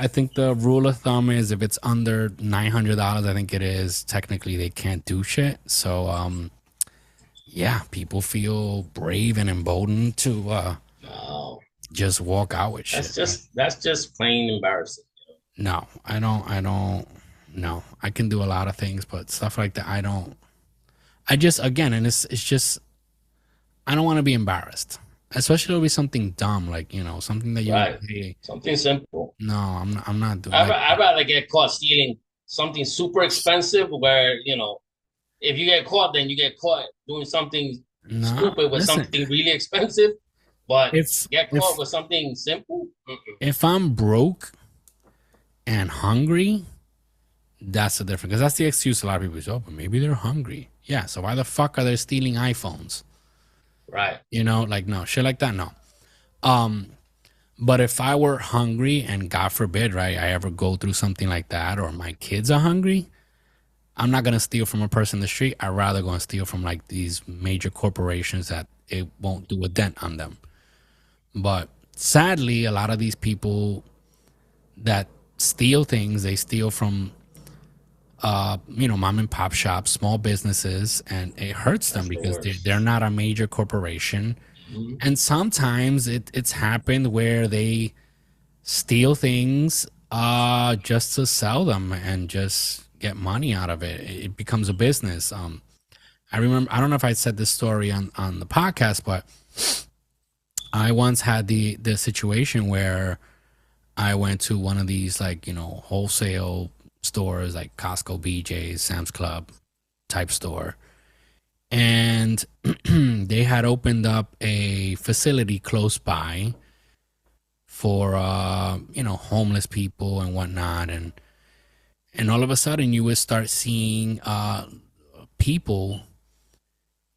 [SPEAKER 1] I think the rule of thumb is if it's under $900, I think it is technically they can't do shit. So yeah, people feel brave and emboldened to
[SPEAKER 4] No,
[SPEAKER 1] just walk out with shit.
[SPEAKER 4] that's just plain embarrassing.
[SPEAKER 1] No, I don't. No, I can do a lot of things, but stuff like that, I don't. I just again, and it's just I don't want to be embarrassed, especially if it'll be something dumb like something that you would
[SPEAKER 4] Right.
[SPEAKER 1] pay.
[SPEAKER 4] Something simple.
[SPEAKER 1] No, I'm not doing like.
[SPEAKER 4] I'd rather get caught stealing something super expensive where, if you get caught, then you get caught doing something
[SPEAKER 1] No,
[SPEAKER 4] stupid with
[SPEAKER 1] listen.
[SPEAKER 4] something really expensive. But
[SPEAKER 1] If
[SPEAKER 4] get
[SPEAKER 1] if
[SPEAKER 4] caught with something simple? Mm-mm.
[SPEAKER 1] if I'm broke and hungry, that's the difference. Because that's the excuse a lot of people say. Oh, but maybe they're hungry. Yeah. So why the fuck are they stealing iPhones?
[SPEAKER 4] Right.
[SPEAKER 1] Like no shit like that. No. Um. But if I were hungry and God forbid, right, I ever go through something like that, or my kids are hungry, I'm not gonna steal from a person in the street. I'd rather go and steal from like these major corporations that it won't do a dent on them. But sadly, a lot of these people that steal things, they steal from mom and pop shops, small businesses, and it hurts them
[SPEAKER 4] That's the
[SPEAKER 1] because
[SPEAKER 4] worst.
[SPEAKER 1] they're not a major corporation.
[SPEAKER 4] Mhm.
[SPEAKER 1] And sometimes it's happened where they steal things just to sell them and just get money out of it. It becomes a business. I remember I don't know if I said this story on the podcast, but I once had the situation where I went to one of these like, wholesale stores like Costco, BJ's, Sam's Club type store. And they had opened up a facility close by for homeless people and whatnot, and all of a sudden you would start seeing people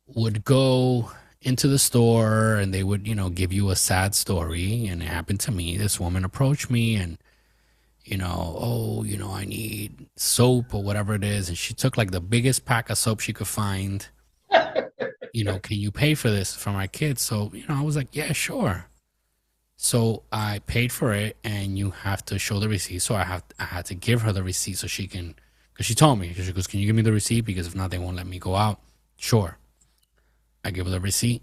[SPEAKER 1] would go into the store and they would give you a sad story. And it happened to me. This woman approached me and oh, I need soap or whatever it is, and she took like the biggest pack of soap she could find. Can you pay for this for my kids? So I was like, yeah, sure. So I paid for it, and you have to show the receipt. So I had to give her the receipt so she can, because she told me, she goes, can you give me the receipt, because if not they won't let me go out. Sure. I give her the receipt.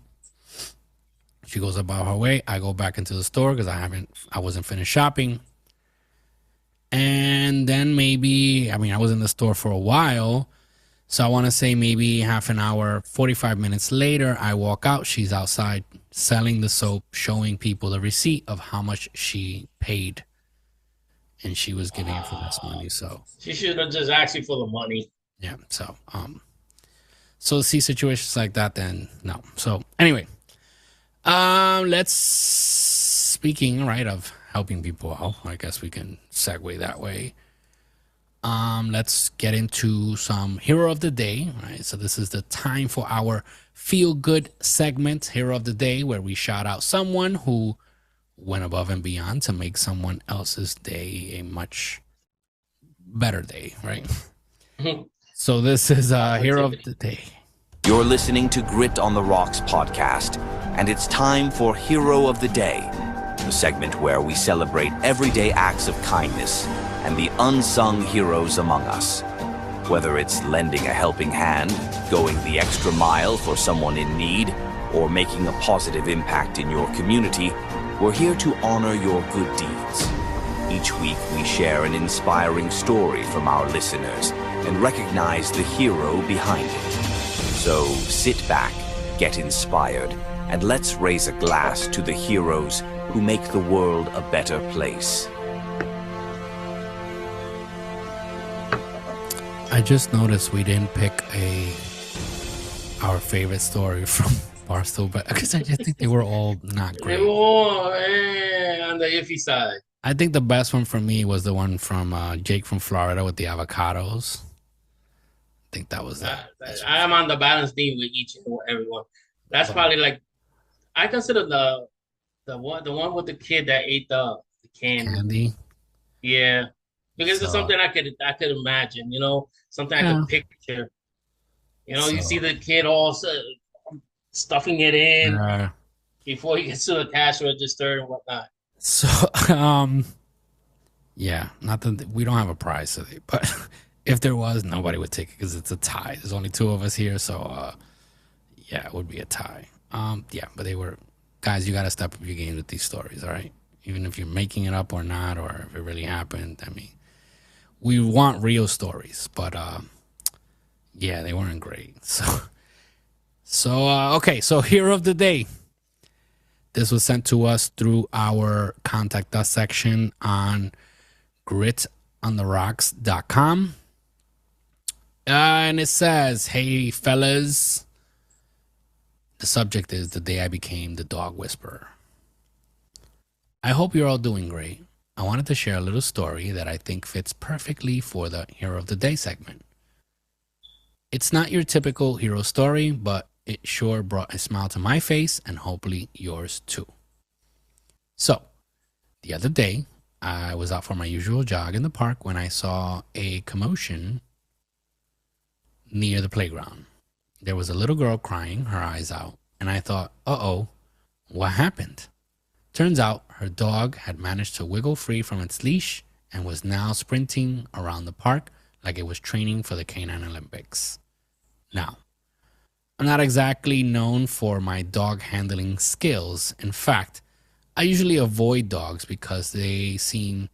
[SPEAKER 1] She goes about her way. I go back into the store because I wasn't finished shopping. And then maybe, I was in the store for a while. So I want to say maybe half an hour, 45 minutes later, I walk out. She's outside selling the soap, showing people the receipt of how much she paid. And she was giving it for less money. So,
[SPEAKER 4] She should have just asked you for the money.
[SPEAKER 1] yeah. So see situations like that, then no. So anyway, let's, speaking, right, of helping people out, I guess we can segue that way. Let's get into some hero of the day, right? So this is the time for our feel-good segment, Hero of the Day, where we shout out someone who went above and beyond to make someone else's day a much better day, right? So this is Hero of the Day.
[SPEAKER 7] You're listening to Grit on the Rocks podcast, and it's time for Hero of the Day, the segment where we celebrate everyday acts of kindness and the unsung heroes among us. Whether it's lending a helping hand, going the extra mile for someone in need, or making a positive impact in your community, we're here to honor your good deeds. Each week we share an inspiring story from our listeners and recognize the hero behind it. So sit back, get inspired, and let's raise a glass to the heroes who make the world a better place.
[SPEAKER 1] I just noticed we didn't pick our favorite story from Barstool, but because I just think they were all not great.
[SPEAKER 4] They were all on the iffy side.
[SPEAKER 1] I think the best one for me was the one from Jake from Florida with the avocados. I think that was that.
[SPEAKER 4] I am on the balance team with each and every one. That's probably like, I consider the one with the kid that ate the candy. Yeah, because it's something I could imagine. You know, something I could picture. You know, you see the kid also stuffing it in before he gets to the cash register and whatnot.
[SPEAKER 1] So, yeah, not that we don't have a prize today, but if there was, nobody would take it because it's a tie. There's only two of us here, so yeah, it would be a tie. Yeah, but they were guys. You got to step up your game with these stories, all right? Even if you're making it up or not, or if it really happened. I mean, we want real stories, but yeah, they weren't great. So okay, so Hero of the Day. This was sent to us through our Contact Us section on gritontheRocks.com. And it says, hey, fellas. The subject is the day I became the dog whisperer. I hope you're all doing great. I wanted to share a little story that I think fits perfectly for the Hero of the Day segment. It's not your typical hero story, but it sure brought a smile to my face and hopefully yours too. So, the other day, I was out for my usual jog in the park when I saw a commotion near the playground. There was a little girl crying her eyes out, and I thought, uh-oh, what happened? Turns out her dog had managed to wiggle free from its leash and was now sprinting around the park like it was training for the Canine Olympics. Now, I'm not exactly known for my dog handling skills. In fact, I usually avoid dogs because they seem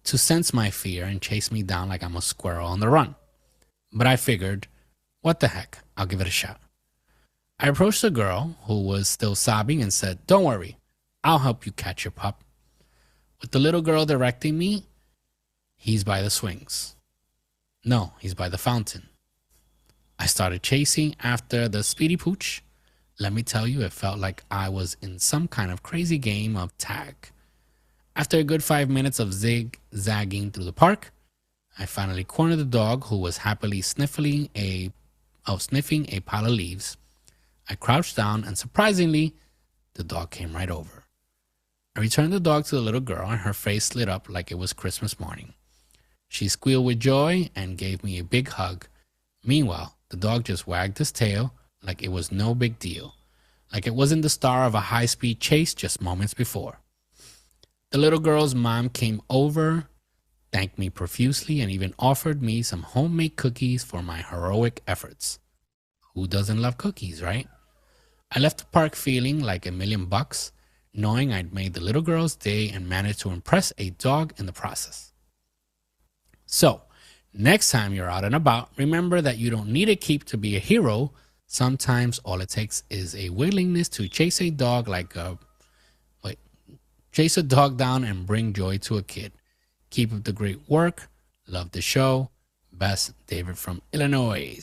[SPEAKER 1] to sense my fear and chase me down like I'm a squirrel on the run. But I figured, what the heck, I'll give it a shot. I approached the girl, who was still sobbing, and said, don't worry, I'll help you catch your pup. With the little girl directing me, he's by the swings. No, he's by the fountain. I started chasing after the speedy pooch. Let me tell you, it felt like I was in some kind of crazy game of tag. After a good 5 minutes of zigzagging through the park, I finally cornered the dog, who was happily sniffing a pile of leaves. I crouched down, and surprisingly, the dog came right over. I returned the dog to the little girl, and her face lit up like it was Christmas morning. She squealed with joy and gave me a big hug. Meanwhile, the dog just wagged his tail like it was no big deal, like it wasn't the star of a high-speed chase just moments before. The little girl's mom came over, thanked me profusely, and even offered me some homemade cookies for my heroic efforts. Who doesn't love cookies, right? I left the park feeling like $1,000,000, knowing I'd made the little girl's day and managed to impress a dog in the process. So, next time you're out and about, remember that you don't need a cape to be a hero. Sometimes all it takes is a willingness to chase a dog chase a dog down and bring joy to a kid. Keep up the great work. Love the show. Best, David from Illinois.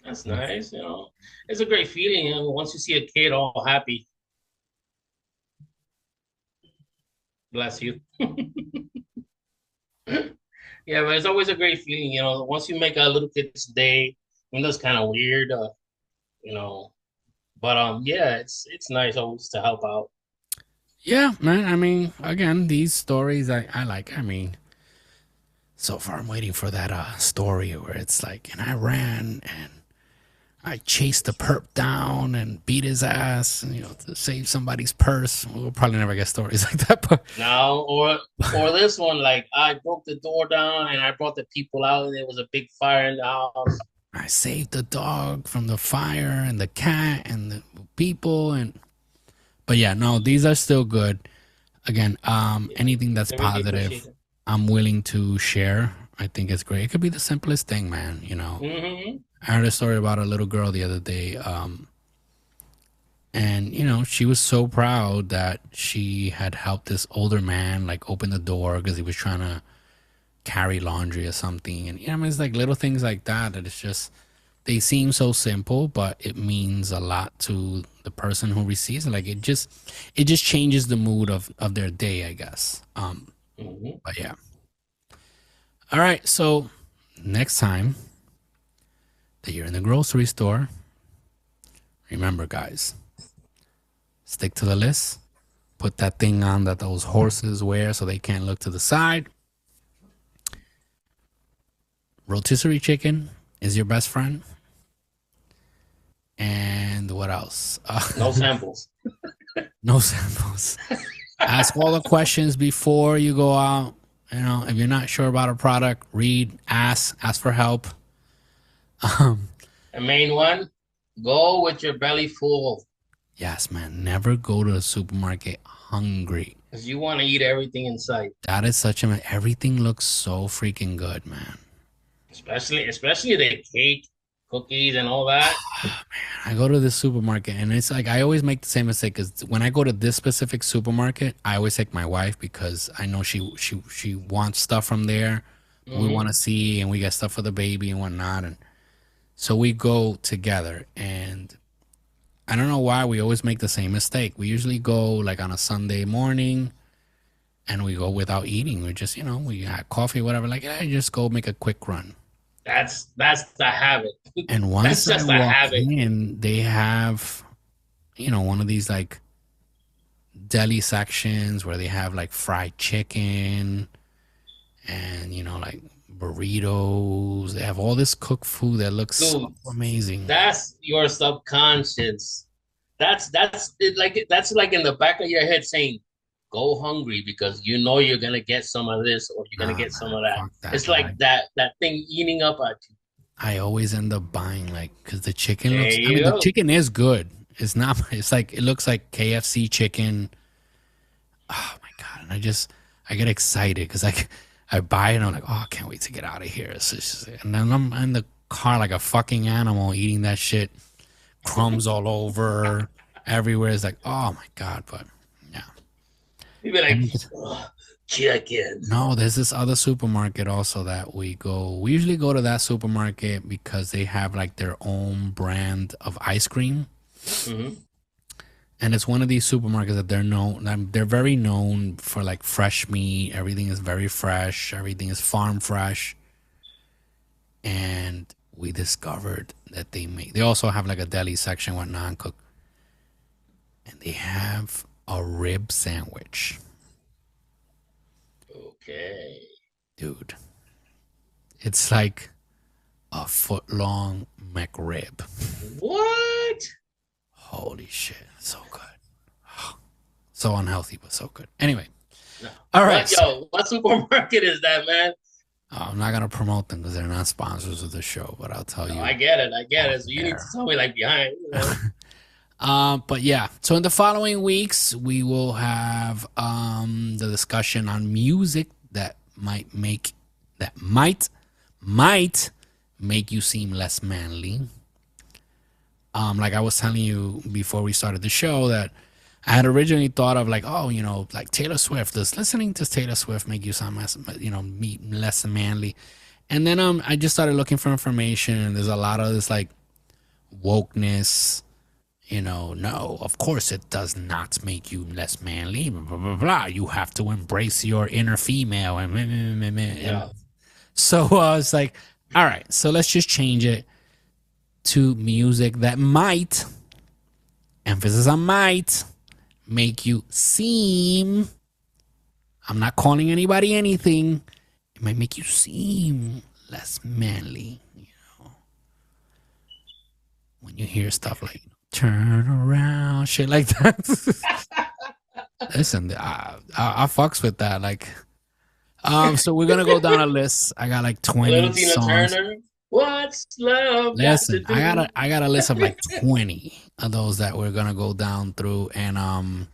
[SPEAKER 4] That's nice. You know, it's a great feeling, you know, once you see a kid all happy. Bless you. Yeah, but it's always a great feeling, you know, once you make a little kid's day, even though it's kind of weird, you know. But yeah, it's nice always to help out.
[SPEAKER 1] Yeah, man. I mean, again, these stories I like. I mean, so far I'm waiting for that story where it's like, and I ran and I chased the perp down and beat his ass, and, to save somebody's purse. We'll probably never get stories like that, but
[SPEAKER 4] Now or this one, like I broke the door down and I brought the people out and there was a big fire in the house.
[SPEAKER 1] I saved the dog from the fire and the cat and the people but yeah, no, these are still good. Again, anything that's
[SPEAKER 4] I really
[SPEAKER 1] positive,
[SPEAKER 4] appreciate it.
[SPEAKER 1] I'm willing to share. I think it's great. It could be the simplest thing, man.
[SPEAKER 4] Mm-hmm.
[SPEAKER 1] I heard a story about a little girl the other day, and she was so proud that she had helped this older man like open the door because he was trying to carry laundry or something. And I mean, it's like little things like that it's just, they seem so simple, but it means a lot to the person who receives it. Like it just changes the mood of their day, I guess.
[SPEAKER 4] Mm-hmm.
[SPEAKER 1] But yeah. All right, so next time that you're in the grocery store, remember, guys, stick to the list. Put that thing on that those horses wear so they can't look to the side. Rotisserie chicken is your best friend. And what else?
[SPEAKER 4] No samples.
[SPEAKER 1] No samples. Ask all the questions before you go out. If you're not sure about a product, read, ask for help.
[SPEAKER 4] The main one, go with your belly full.
[SPEAKER 1] Yes, man. Never go to the supermarket hungry.
[SPEAKER 4] Because you want to eat everything in sight.
[SPEAKER 1] That is everything looks so freaking good, man.
[SPEAKER 4] Especially the cake, cookies, and all that.
[SPEAKER 1] I go to the supermarket and it's like I always make the same mistake because when I go to this specific supermarket, I always take my wife because I know she wants stuff from there. We want to see, and we get stuff for the baby and whatnot, and so we go together. And I don't know why we always make the same mistake. We usually go like on a Sunday morning, and we go without eating. We just we had coffee, whatever. Like just go make a quick run.
[SPEAKER 4] That's the habit.
[SPEAKER 1] And once
[SPEAKER 4] That's just
[SPEAKER 1] I
[SPEAKER 4] a
[SPEAKER 1] walk
[SPEAKER 4] habit.
[SPEAKER 1] in, they have, one of these like deli sections where they have like fried chicken and, like burritos. They have all this cooked food that looks so amazing.
[SPEAKER 4] That's your subconscious. That's it, like that's like in the back of your head saying, "Go hungry," because you're gonna get some of this or you're gonna get some of that. It's like that thing eating up at you.
[SPEAKER 1] I always end up buying because the chicken
[SPEAKER 4] There
[SPEAKER 1] looks. I mean, the chicken is good. It's not. It's like it looks like KFC chicken. Oh my god! And I get excited because I buy it and I'm like, oh, I can't wait to get out of here. And then I'm in the car like a fucking animal eating that shit, crumbs all over everywhere. It's like, oh my god! But yeah,
[SPEAKER 4] you'd be like, chicken.
[SPEAKER 1] No, there's this other supermarket also that we go. We usually go to that supermarket because they have like their own brand of ice cream.
[SPEAKER 4] Mm-hmm.
[SPEAKER 1] And it's one of these supermarkets that they're very known for like fresh meat. Everything is very fresh. Everything is farm fresh. And we discovered that they also have like a deli section with non-cooked. And they have a rib sandwich.
[SPEAKER 4] Okay.
[SPEAKER 1] Dude. It's like a foot-long McRib.
[SPEAKER 4] What?
[SPEAKER 1] Holy shit. So good. So unhealthy, but so good. Anyway.
[SPEAKER 4] No.
[SPEAKER 1] All right.
[SPEAKER 4] What supermarket is that, man?
[SPEAKER 1] I'm not going to promote them because they're not sponsors of the show, but I'll tell you.
[SPEAKER 4] I get it. So you need to tell me like behind.
[SPEAKER 1] But yeah. So in the following weeks, we will have the discussion on music that might make you seem less manly. Like I was telling you before we started the show that I had originally thought of like, like Taylor Swift. Does listening to Taylor Swift make you sound less manly? And then I just started looking for information, and there's a lot of this like wokeness. No, of course it does not make you less manly. Blah, blah, blah, blah. You have to embrace your inner female. And so I was like, all right, so let's just change it. to music that might, emphasis on might, make you seem, I'm not calling anybody anything, it might make you seem less manly, when you hear stuff like turn around, shit like that. Listen, I fucks with that. Like, so we're gonna go down a list. I got like 20
[SPEAKER 4] Little Tina
[SPEAKER 1] songs.
[SPEAKER 4] Turner. What's love
[SPEAKER 1] Listen,
[SPEAKER 4] got to do?
[SPEAKER 1] I got a list of like 20 of those that we're gonna go down through, and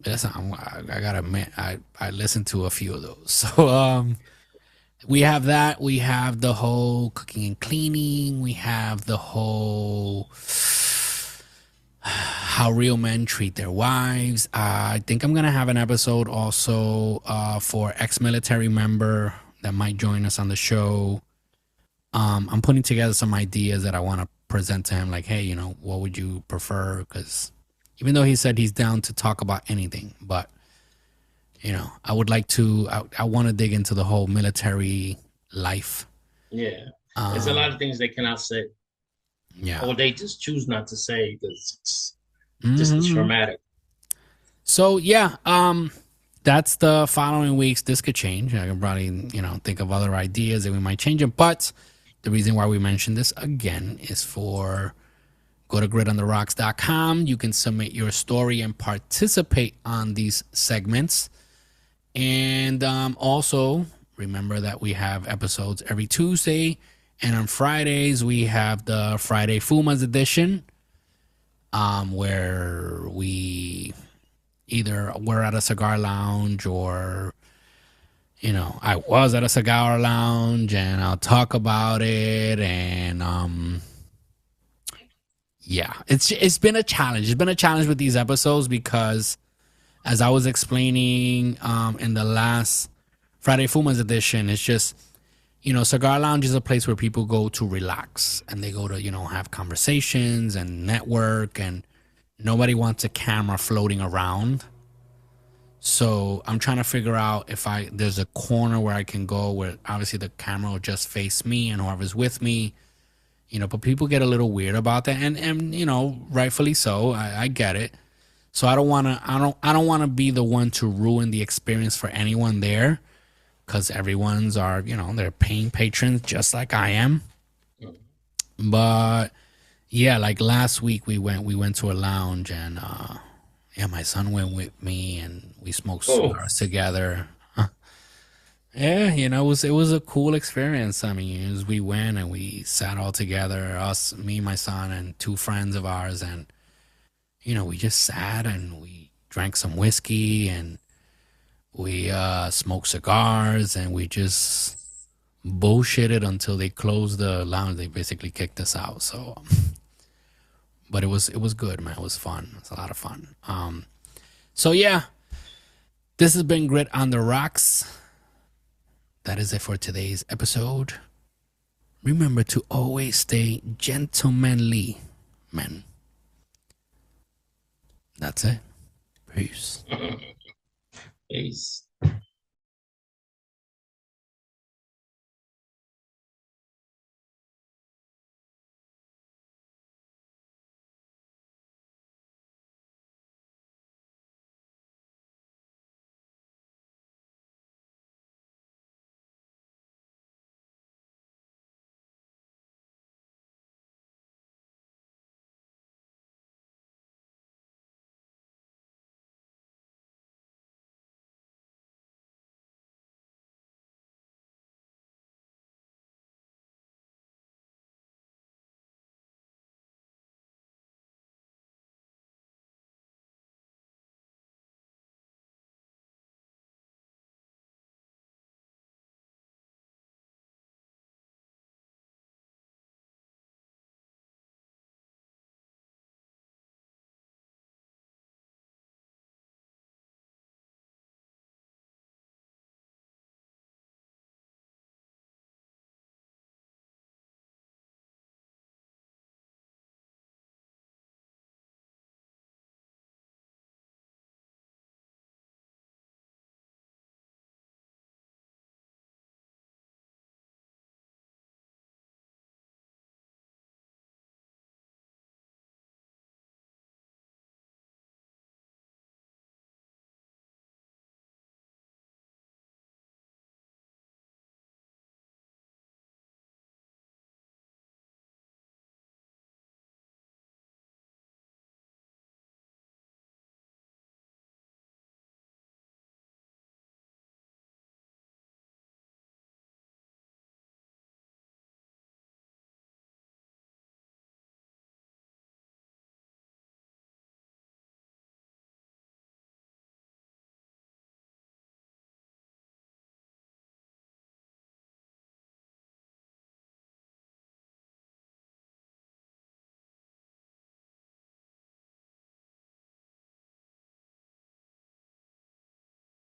[SPEAKER 1] listen, I gotta admit, I listened to a few of those. So we have that. We have the whole cooking and cleaning. We have the whole how real men treat their wives. I think I'm gonna have an episode also for ex-military member that might join us on the show. I'm putting together some ideas that I want to present to him, like, hey, what would you prefer? Because even though he said he's down to talk about anything, but I would like to. I want to dig into the whole military life.
[SPEAKER 4] Yeah, there's a lot of things they cannot say.
[SPEAKER 1] Yeah,
[SPEAKER 4] or they just choose not to say because it's just traumatic.
[SPEAKER 1] So yeah, that's the following weeks. This could change. I can probably think of other ideas that we might change it. But the reason why we mentioned this again is for go to gritontheRocks.com. You can submit your story and participate on these segments. And also remember that we have episodes every Tuesday, and on Fridays we have the Friday Fumas edition, where we're at a cigar lounge, or I was at a cigar lounge, and I'll talk about it. And yeah, it's been a challenge. It's been a challenge with these episodes because, as I was explaining in the last Friday Fumas edition, it's just, cigar lounge is a place where people go to relax, and they go to, have conversations and network, and nobody wants a camera floating around. So I'm trying to figure out if there's a corner where I can go where obviously the camera will just face me and whoever's with me, but people get a little weird about that, and rightfully so. I get it. So I don't want to be the one to ruin the experience for anyone there, because everyone's they're paying patrons just like I am. But yeah, like last week we went to a lounge, and my son went with me, and we smoked cigars together. Yeah, it was a cool experience. I mean, we went and we sat all together, us, me, my son, and two friends of ours, and we just sat and we drank some whiskey, and we smoked cigars, and we just bullshitted until they closed the lounge. They basically kicked us out. So, but it was good, man. It was fun. It's a lot of fun. So yeah, this has been Grit on the Rocks. That is it for today's episode. Remember to always stay gentlemanly, men. That's it. Peace.
[SPEAKER 4] Peace.